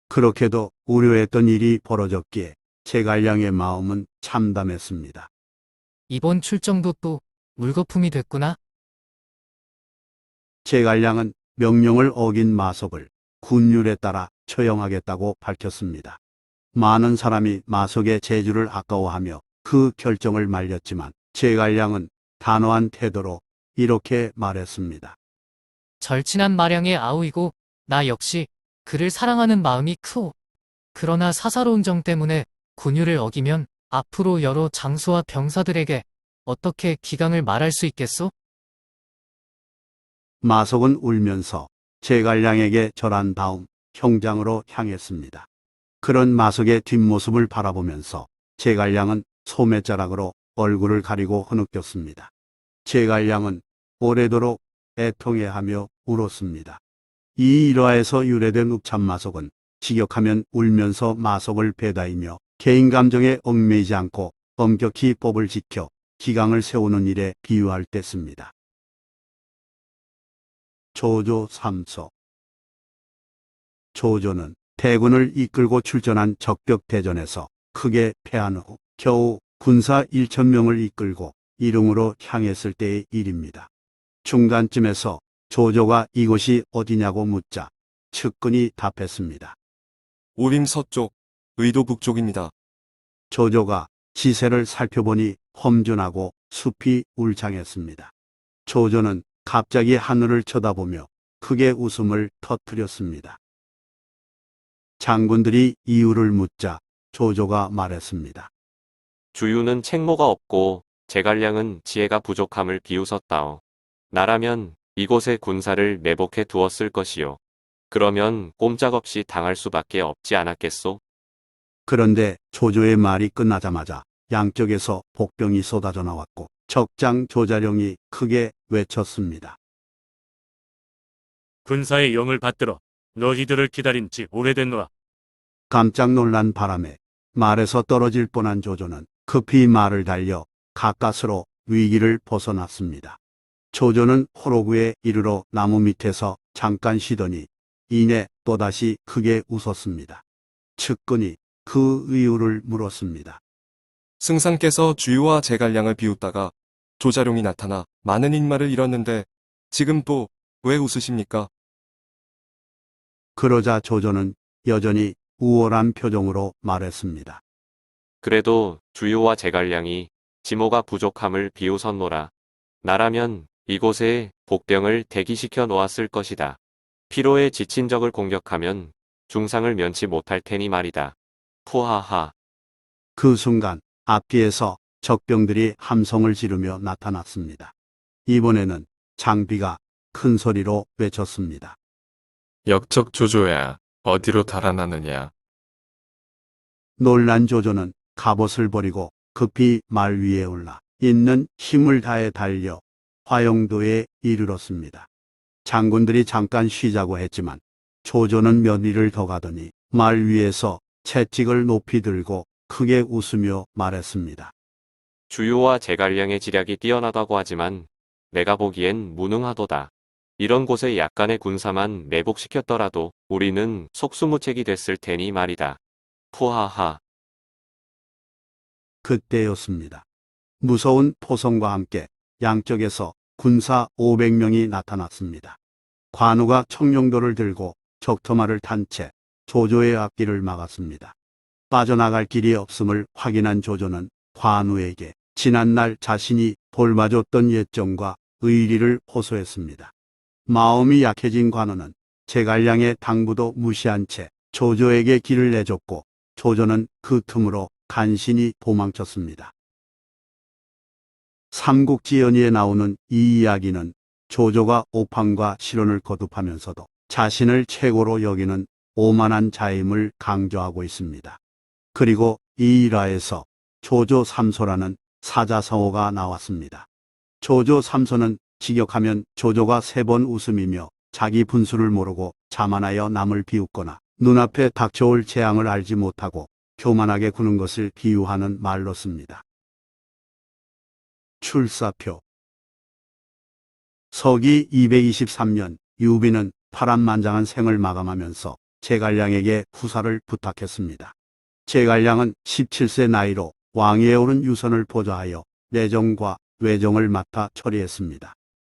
그렇게도 우려했던 일이 벌어졌기에 제갈량의 마음은 참담했습니다. 이번 출정도 또 물거품이 됐구나. 제갈량은 명령을 어긴 마석을 군율에 따라 처형하겠다고 밝혔습니다. 많은 사람이 마석의 재주를 아까워하며 그 결정을 말렸지만 제갈량은 단호한 태도로 이렇게 말했습니다. 절친한 마량의 아우이고 나 역시 그를 사랑하는 마음이 크오. 그러나 사사로운 정 때문에 군율을 어기면 앞으로 여러 장수와 병사들에게 어떻게 기강을 말할 수 있겠소? 마석은 울면서 제갈량에게 절한 다음 형장으로 향했습니다. 그런 마석의 뒷모습을 바라보면서 제갈량은 소매자락으로 얼굴을 가리고 흐느꼈습니다. 제갈량은 오래도록 애통해하며 울었습니다. 이 일화에서 유래된 읍참마석은 직역하면 울면서 마석을 배다이며 개인 감정에 얽매이지 않고 엄격히 법을 지켜 기강을 세우는 일에 비유할 때 씁니다. 조조 3서. 조조는 대군을 이끌고 출전한 적벽대전에서 크게 패한 후 겨우 군사 1,000명을 이끌고 일흥으로 향했을 때의 일입니다. 중간쯤에서 조조가 이곳이 어디냐고 묻자 측근이 답했습니다. 오림 서쪽, 의도 북쪽입니다. 조조가 지세를 살펴보니 험준하고 숲이 울창했습니다. 조조는 갑자기 하늘을 쳐다보며 크게 웃음을 터뜨렸습니다. 장군들이 이유를 묻자 조조가 말했습니다. 주유는 책모가 없고 제갈량은 지혜가 부족함을 비웃었다오. 나라면 이곳에 군사를 매복해 두었을 것이요. 그러면 꼼짝없이 당할 수밖에 없지 않았겠소? 그런데 조조의 말이 끝나자마자 양쪽에서 복병이 쏟아져 나왔고 적장 조자룡이 크게 외쳤습니다. 군사의 영을 받들어 너희들을 기다린 지 오래됐노라. 깜짝 놀란 바람에 말에서 떨어질 뻔한 조조는 급히 말을 달려 가까스로 위기를 벗어났습니다. 조조는 호로구에 이르러 나무 밑에서 잠깐 쉬더니 이내 또다시 크게 웃었습니다. 측근이 그 이유를 물었습니다. 승상께서 주유와 제갈량을 비웃다가 조자룡이 나타나 많은 인마를 잃었는데 지금 또 왜 웃으십니까? 그러자 조조는 여전히 우월한 표정으로 말했습니다. 그래도 주유와 제갈량이 지모가 부족함을 비웃었노라. 나라면 이곳에 복병을 대기시켜 놓았을 것이다. 피로에 지친 적을 공격하면 중상을 면치 못할 테니 말이다. 푸하하. 그 순간 앞뒤에서 적병들이 함성을 지르며 나타났습니다. 이번에는 장비가 큰 소리로 외쳤습니다. 역적 조조야, 어디로 달아나느냐. 놀란 조조는 갑옷을 버리고 급히 말 위에 올라 있는 힘을 다해 달려 화영도에 이르렀습니다. 장군들이 잠깐 쉬자고 했지만 조조는 몇 리를 더 가더니 말 위에서 채찍을 높이 들고 크게 웃으며 말했습니다. 주유와 제갈량의 지략이 뛰어나다고 하지만 내가 보기엔 무능하도다. 이런 곳에 약간의 군사만 매복시켰더라도 우리는 속수무책이 됐을 테니 말이다. 푸하하. 그때였습니다. 무서운 포성과 함께 양쪽에서 군사 500명이 나타났습니다. 관우가 청룡도를 들고 적토마를 탄 채 조조의 앞길을 막았습니다. 빠져나갈 길이 없음을 확인한 조조는 관우에게 지난날 자신이 돌봐줬던 예정과 의리를 호소했습니다. 마음이 약해진 관우는 제갈량의 당부도 무시한 채 조조에게 길을 내줬고 조조는 그 틈으로 간신히 도망쳤습니다. 삼국지연의에 나오는 이 이야기는 조조가 오판과 실언을 거듭하면서도 자신을 최고로 여기는 오만한 자임을 강조하고 있습니다. 그리고 이 일화에서 조조 삼소라는 사자성어가 나왔습니다. 조조 삼소는 직역하면 조조가 3번 웃음이며 자기 분수를 모르고 자만하여 남을 비웃거나 눈앞에 닥쳐올 재앙을 알지 못하고 교만하게 구는 것을 비유하는 말로 씁니다. 출사표. 서기 223년 유비는 파란만장한 생을 마감하면서 제갈량에게 후사를 부탁했습니다. 제갈량은 17세 나이로 왕위에 오른 유선을 보좌하여 내정과 외정을 맡아 처리했습니다.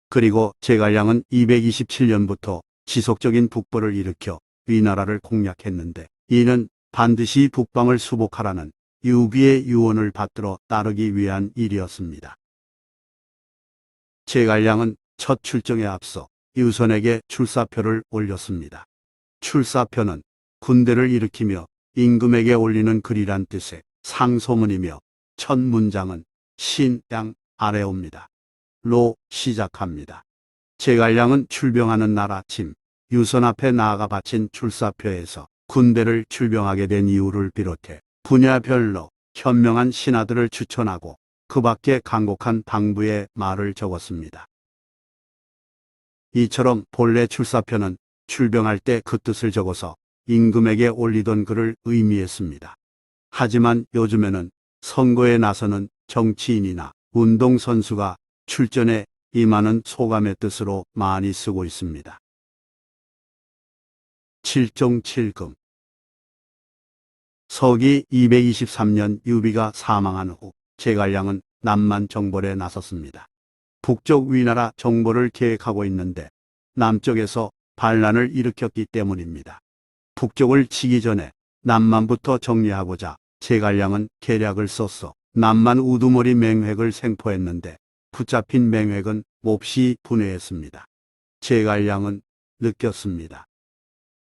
그리고 제갈량은 227년부터 지속적인 북벌을 일으켜 위나라를 공략했는데 이는 반드시 북방을 수복하라는 유비의 유언을 받들어 따르기 위한 일이었습니다. 제갈량은 첫 출정에 앞서 유선에게 출사표를 올렸습니다. 출사표는 군대를 일으키며 임금에게 올리는 글이란 뜻의 상소문이며 첫 문장은 신, 양, 아래옵니다. 로 시작합니다. 제갈량은 출병하는 날 아침 유선 앞에 나아가 바친 출사표에서 군대를 출병하게 된 이유를 비롯해 분야별로 현명한 신하들을 추천하고 그 밖에 간곡한 당부의 말을 적었습니다. 이처럼 본래 출사표는 출병할 때 그 뜻을 적어서 임금에게 올리던 글을 의미했습니다. 하지만 요즘에는 선거에 나서는 정치인이나 운동선수가 출전에 임하는 소감의 뜻으로 많이 쓰고 있습니다. 7.7금 서기 223년 유비가 사망한 후 제갈량은 남만 정벌에 나섰습니다. 북쪽 위나라 정벌을 계획하고 있는데 남쪽에서 반란을 일으켰기 때문입니다. 북쪽을 치기 전에 남만부터 정리하고자 제갈량은 계략을 썼어 남만 우두머리 맹획을 생포했는데 붙잡힌 맹획은 몹시 분해했습니다. 제갈량은 느꼈습니다.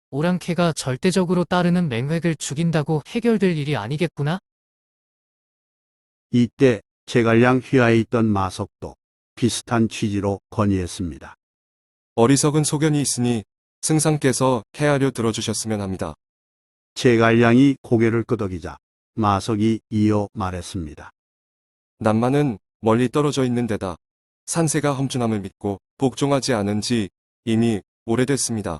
오랑캐가 절대적으로 따르는 맹획을 죽인다고 해결될 일이 아니겠구나? 이때 제갈량 휘하에 있던 마석도 비슷한 취지로 건의했습니다. 어리석은 소견이 있으니 승상께서 헤아려 들어주셨으면 합니다. 제갈량이 고개를 끄덕이자 마석이 이어 말했습니다. 남만은 멀리 떨어져 있는 데다 산세가 험준함을 믿고 복종하지 않은 지 이미 오래됐습니다.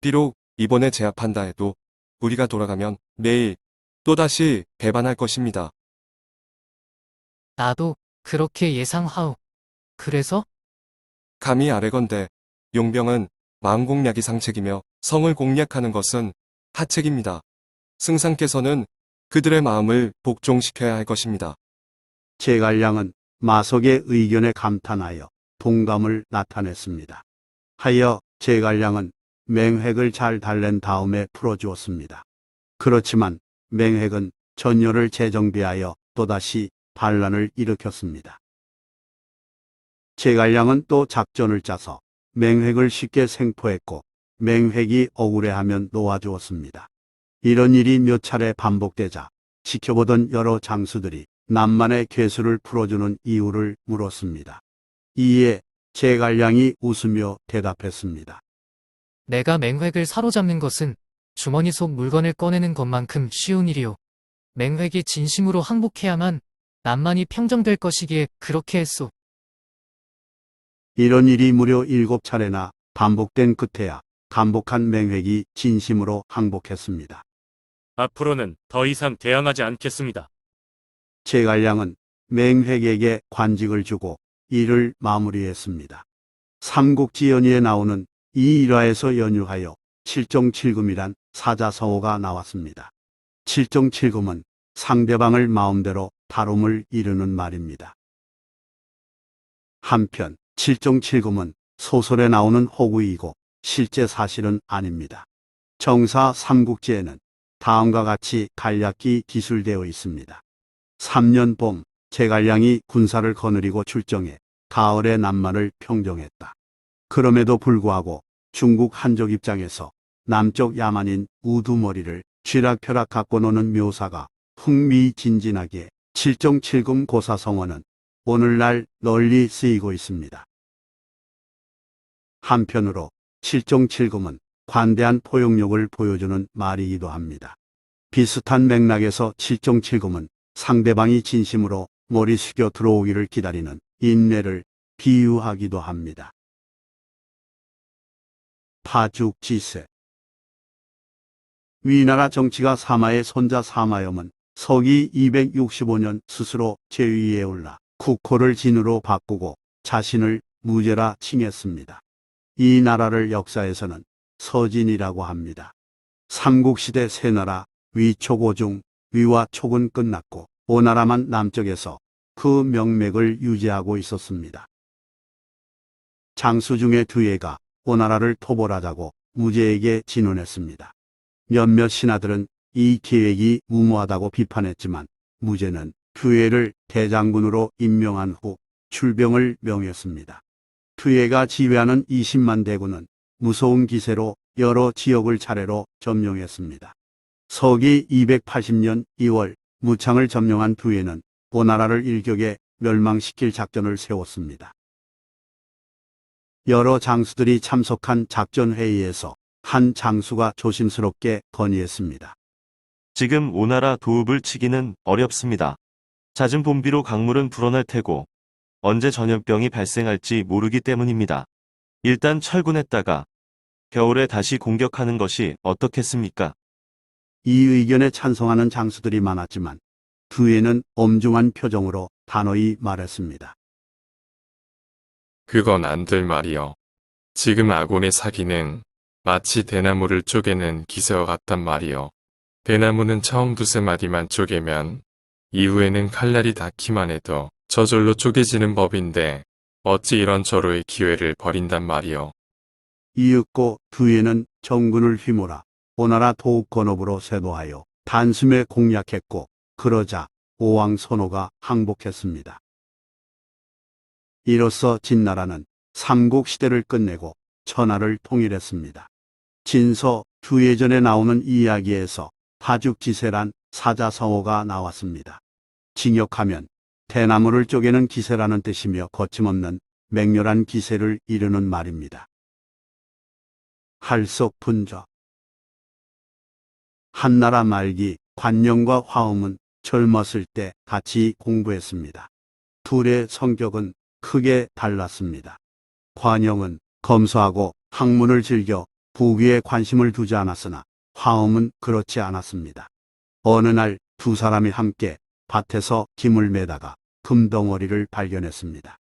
비록 이번에 제압한다 해도 우리가 돌아가면 내일 또다시 배반할 것입니다. 나도 그렇게 예상하오. 그래서? 감히 아래건대 용병은 마음공략이 상책이며 성을 공략하는 것은 하책입니다. 승상께서는 그들의 마음을 복종시켜야 할 것입니다. 제갈량은 마석의 의견에 감탄하여 동감을 나타냈습니다. 하여 제갈량은 맹획을 잘 달랜 다음에 풀어주었습니다. 그렇지만 맹획은 전열을 재정비하여 또다시 반란을 일으켰습니다. 제갈량은 또 작전을 짜서 맹획을 쉽게 생포했고 맹획이 억울해하면 놓아주었습니다. 이런 일이 몇 차례 반복되자 지켜보던 여러 장수들이 남만의 괴수를 풀어주는 이유를 물었습니다. 이에 제갈량이 웃으며 대답했습니다. 내가 맹획을 사로잡는 것은 주머니 속 물건을 꺼내는 것만큼 쉬운 일이오. 맹획이 진심으로 항복해야만 남만이 평정될 것이기에 그렇게 했소. 이런 일이 무려 7차례나 반복된 끝에야 간복한 맹획이 진심으로 항복했습니다. 앞으로는 더 이상 대항하지 않겠습니다. 제갈량은 맹획에게 관직을 주고 일을 마무리했습니다. 삼국지연의에 나오는 이 일화에서 연유하여 7.7금이란 사자성어가 나왔습니다. 7.7금은 상대방을 마음대로 다룸을 이루는 말입니다. 한편 7.7금은 소설에 나오는 호구이고 실제 사실은 아닙니다. 정사 삼국지에는 다음과 같이 간략히 기술되어 있습니다. 3년 봄 제갈량이 군사를 거느리고 출정해 가을에 남만을 평정했다. 그럼에도 불구하고 중국 한족 입장에서 남쪽 야만인 우두머리를 쥐락펴락 갖고 노는 묘사가 흥미진진하기에 7.7금 고사성어는 오늘날 널리 쓰이고 있습니다. 한편으로 7.7금은 관대한 포용력을 보여주는 말이기도 합니다. 비슷한 맥락에서 7.7금은 상대방이 진심으로 머리 숙여 들어오기를 기다리는 인내를 비유하기도 합니다. 파죽지세 위나라 정치가 사마의 손자 사마염은 서기 265년 스스로 제위에 올라 국호를 진으로 바꾸고 자신을 무제라 칭했습니다. 이 나라를 역사에서는 서진이라고 합니다. 삼국시대 세 나라 위초고 중 위와 촉은 끝났고 오나라만 남쪽에서 그 명맥을 유지하고 있었습니다. 장수 중에 두예가 오나라를 토벌하자고 무제에게 진언했습니다. 몇몇 신하들은 이 계획이 무모하다고 비판했지만 무제는 두예를 대장군으로 임명한 후 출병을 명했습니다. 두예가 지휘하는 20만 대군은 무서운 기세로 여러 지역을 차례로 점령했습니다. 서기 280년 2월 무창을 점령한 두예는 오나라를 일격에 멸망시킬 작전을 세웠습니다. 여러 장수들이 참석한 작전회의에서 한 장수가 조심스럽게 건의했습니다. 지금 오나라 도읍을 치기는 어렵습니다. 잦은 봄비로 강물은 불어날 테고 언제 전염병이 발생할지 모르기 때문입니다. 일단 철군했다가 겨울에 다시 공격하는 것이 어떻겠습니까? 이 의견에 찬성하는 장수들이 많았지만 두예는 엄중한 표정으로 단호히 말했습니다. 그건 안 될 말이요. 지금 아곤의 사기는 마치 대나무를 쪼개는 기세와 같단 말이요. 대나무는 처음 두세 마디만 쪼개면 이후에는 칼날이 닿기만 해도 저절로 쪼개지는 법인데 어찌 이런 절호의 기회를 버린단 말이요. 이윽고 두예는 정군을 휘몰아 오나라 도읍 건업으로 쇄도하여 단숨에 공략했고 그러자 오왕 선호가 항복했습니다. 이로써 진나라는 삼국시대를 끝내고 천하를 통일했습니다. 진서 두예전에 나오는 이야기에서 파죽지세란 사자성어가 나왔습니다. 징역하면 대나무를 쪼개는 기세라는 뜻이며 거침없는 맹렬한 기세를 이르는 말입니다. 할석분좌. 한나라 말기 관영과 화엄은 젊었을 때 같이 공부했습니다. 둘의 성격은 크게 달랐습니다. 관영은 검소하고 학문을 즐겨 부귀에 관심을 두지 않았으나 화엄은 그렇지 않았습니다. 어느 날 두 사람이 함께 밭에서 김을 매다가 금덩어리를 발견했습니다.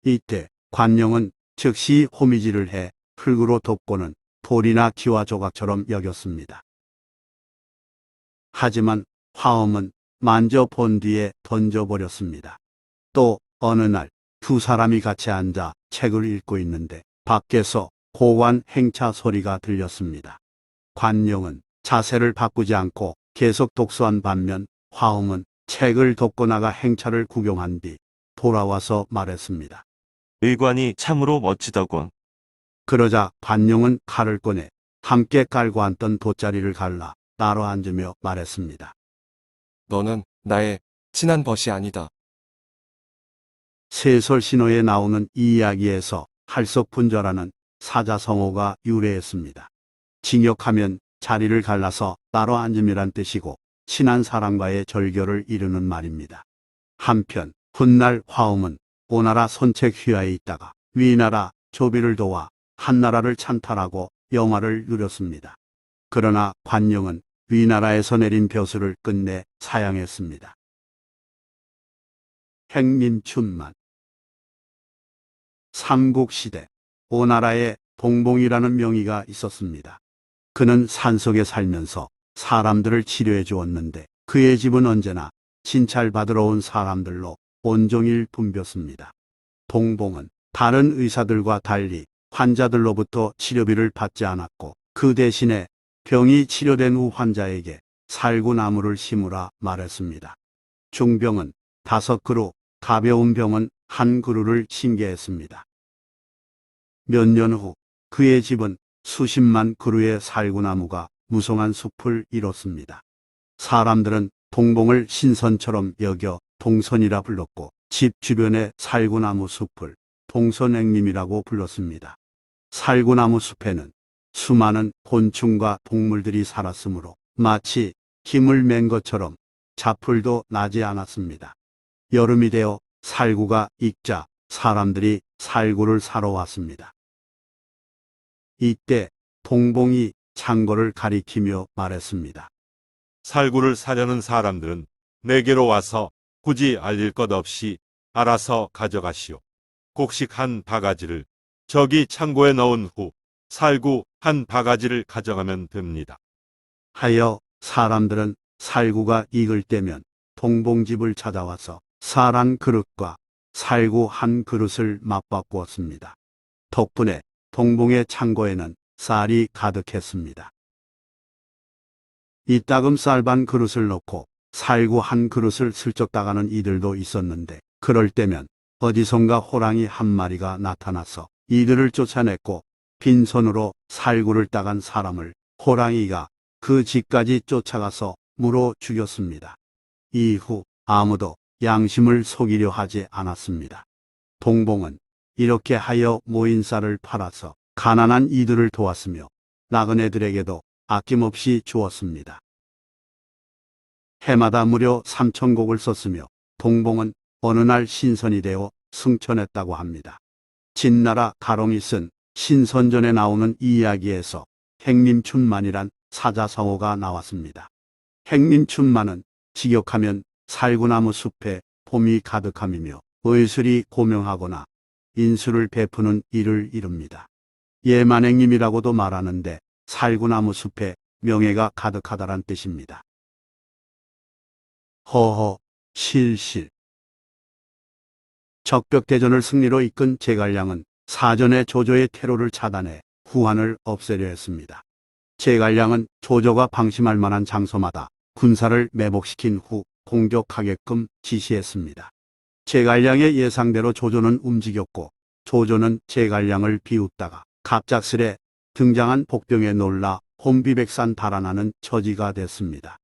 이때 관영은 즉시 호미질을 해 흙으로 덮고는 돌이나 기와 조각처럼 여겼습니다. 하지만 화엄은 만져본 뒤에 던져버렸습니다. 또 어느 날 두 사람이 같이 앉아 책을 읽고 있는데 밖에서 고관 행차 소리가 들렸습니다. 관영은 자세를 바꾸지 않고 계속 독서한 반면 화엄은 책을 덮고 나가 행차를 구경한 뒤 돌아와서 말했습니다. 의관이 참으로 멋지더군. 그러자 관영은 칼을 꺼내 함께 깔고 앉던 돗자리를 갈라 따로 앉으며 말했습니다. 너는 나의 친한 벗이 아니다. 세설신호에 나오는 이 이야기에서 할석분좌라는 사자성어가 유래했습니다. 징역하면 자리를 갈라서 따로 앉음이란 뜻이고 친한 사람과의 절교를 이루는 말입니다. 한편 훗날 화엄은 오나라 손책 휘하에 있다가 위나라 조비를 도와 한나라를 찬탈하고 영화를 누렸습니다. 그러나 관영은 위나라에서 내린 벼슬을 끝내 사양했습니다. 행림춘만. 삼국시대 오나라에 동봉이라는 명의가 있었습니다. 그는 산속에 살면서 사람들을 치료해 주었는데 그의 집은 언제나 진찰받으러 온 사람들로 온종일 붐볐습니다. 동봉은 다른 의사들과 달리 환자들로부터 치료비를 받지 않았고 그 대신에 병이 치료된 후 환자에게 살구나무를 심으라 말했습니다. 중병은 5그루, 가벼운 병은 1그루를 심게 했습니다. 몇 년 후 그의 집은 수십만 그루의 살구나무가 무성한 숲을 이뤘습니다. 사람들은 동봉을 신선처럼 여겨 동선이라 불렀고 집 주변의 살구나무 숲을 동선행림이라고 불렀습니다. 살구나무 숲에는 수많은 곤충과 동물들이 살았으므로 마치 김을 맨 것처럼 잡풀도 나지 않았습니다. 여름이 되어 살구가 익자 사람들이 살구를 사러 왔습니다. 이때 동봉이 창고를 가리키며 말했습니다. 살구를 사려는 사람들은 내게로 와서 굳이 알릴 것 없이 알아서 가져가시오. 곡식 한 바가지를 저기 창고에 넣은 후 살구 한 바가지를 가져가면 됩니다. 하여 사람들은 살구가 익을 때면 동봉집을 찾아와서 쌀 한 그릇과 살구 한 그릇을 맛바꾸었습니다. 덕분에 동봉의 창고에는 쌀이 가득했습니다. 이따금 쌀 반 그릇을 넣고 살구 한 그릇을 슬쩍 따가는 이들도 있었는데, 그럴 때면 어디선가 호랑이 한 마리가 나타나서 이들을 쫓아냈고, 빈손으로 살구를 따간 사람을 호랑이가 그 집까지 쫓아가서 물어 죽였습니다. 이후 아무도 양심을 속이려 하지 않았습니다. 동봉은 이렇게 하여 모인 쌀을 팔아서 가난한 이들을 도왔으며 나그네들에게도 아낌없이 주었습니다. 해마다 무려 3,000곡을 썼으며 동봉은 어느 날 신선이 되어 승천했다고 합니다. 진나라 가롱이 쓴 신선전에 나오는 이 이야기에서 행림춘만이란 사자성어가 나왔습니다. 행림춘만은 직역하면 살구나무 숲에 봄이 가득함이며 의술이 고명하거나 인수를 베푸는 일을 이룹니다. 예만행림이라고도 말하는데 살구나무 숲에 명예가 가득하다란 뜻입니다. 허허, 실실. 적벽대전을 승리로 이끈 제갈량은 사전에 조조의 테러를 차단해 후환을 없애려 했습니다. 제갈량은 조조가 방심할 만한 장소마다 군사를 매복시킨 후 공격하게끔 지시했습니다. 제갈량의 예상대로 조조는 움직였고, 조조는 제갈량을 비웃다가 갑작스레 등장한 복병에 놀라 혼비백산 달아나는 처지가 됐습니다.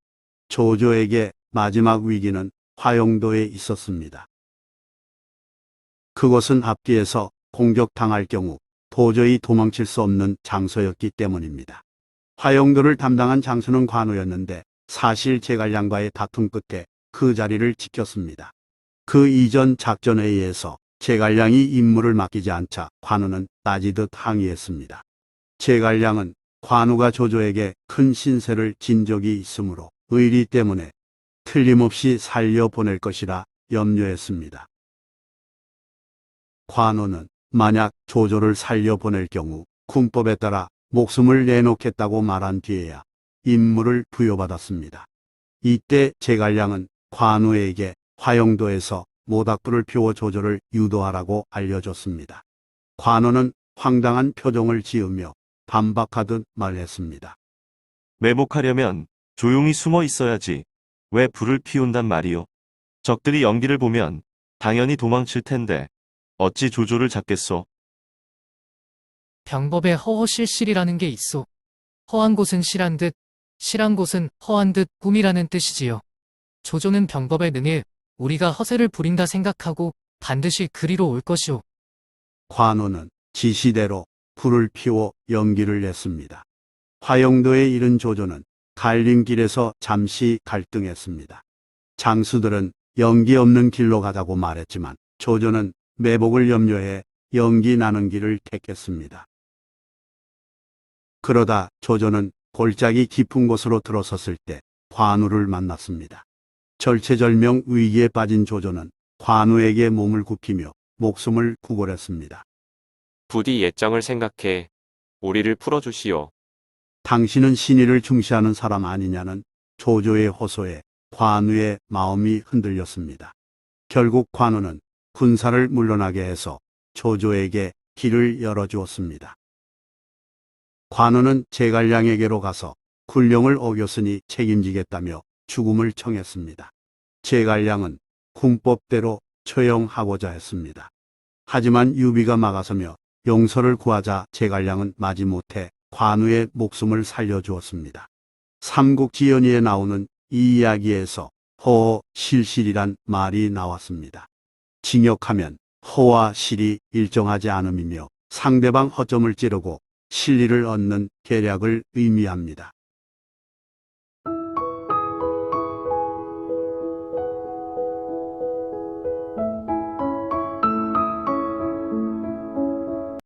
조조에게 마지막 위기는 화영도에 있었습니다. 그곳은 앞뒤에서 공격당할 경우 도저히 도망칠 수 없는 장소였기 때문입니다. 화영도를 담당한 장수는 관우였는데 사실 제갈량과의 다툼 끝에 그 자리를 지켰습니다. 그 이전 작전에 의해서 제갈량이 임무를 맡기지 않자 관우는 따지듯 항의했습니다. 제갈량은 관우가 조조에게 큰 신세를 진 적이 있으므로 의리 때문에 틀림없이 살려보낼 것이라 염려했습니다. 관우는 만약 조조를 살려보낼 경우 군법에 따라 목숨을 내놓겠다고 말한 뒤에야 임무를 부여받았습니다. 이때 제갈량은 관우에게 화영도에서 모닥불을 피워 조조를 유도하라고 알려줬습니다. 관우는 황당한 표정을 지으며 반박하듯 말했습니다. 매복하려면 조용히 숨어 있어야지. 왜 불을 피운단 말이오? 적들이 연기를 보면 당연히 도망칠 텐데 어찌 조조를 잡겠소? 병법에 허허실실이라는 게 있소. 허한 곳은 실한 듯, 실한 곳은 허한 듯 꿈이라는 뜻이지요. 조조는 병법에 능해 우리가 허세를 부린다 생각하고 반드시 그리로 올 것이오. 관우는 지시대로 불을 피워 연기를 냈습니다. 화영도에 이른 조조는 갈림길에서 잠시 갈등했습니다. 장수들은 연기 없는 길로 가자고 말했지만 조조는 매복을 염려해 연기 나는 길을 택했습니다. 그러다 조조는 골짜기 깊은 곳으로 들어섰을 때 관우를 만났습니다. 절체절명 위기에 빠진 조조는 관우에게 몸을 굽히며 목숨을 구걸했습니다. 부디 예정을 생각해 우리를 풀어주시오. 당신은 신의를 중시하는 사람 아니냐는 조조의 호소에 관우의 마음이 흔들렸습니다. 결국 관우는 군사를 물러나게 해서 조조에게 길을 열어주었습니다. 관우는 제갈량에게로 가서 군령을 어겼으니 책임지겠다며 죽음을 청했습니다. 제갈량은 군법대로 처형하고자 했습니다. 하지만 유비가 막아서며 용서를 구하자 제갈량은 마지못해 관우의 목숨을 살려주었습니다. 삼국지연의에 나오는 이 이야기에서 허허 실실이란 말이 나왔습니다. 징역하면 허와 실이 일정하지 않음이며 상대방 허점을 찌르고 실리를 얻는 계략을 의미합니다.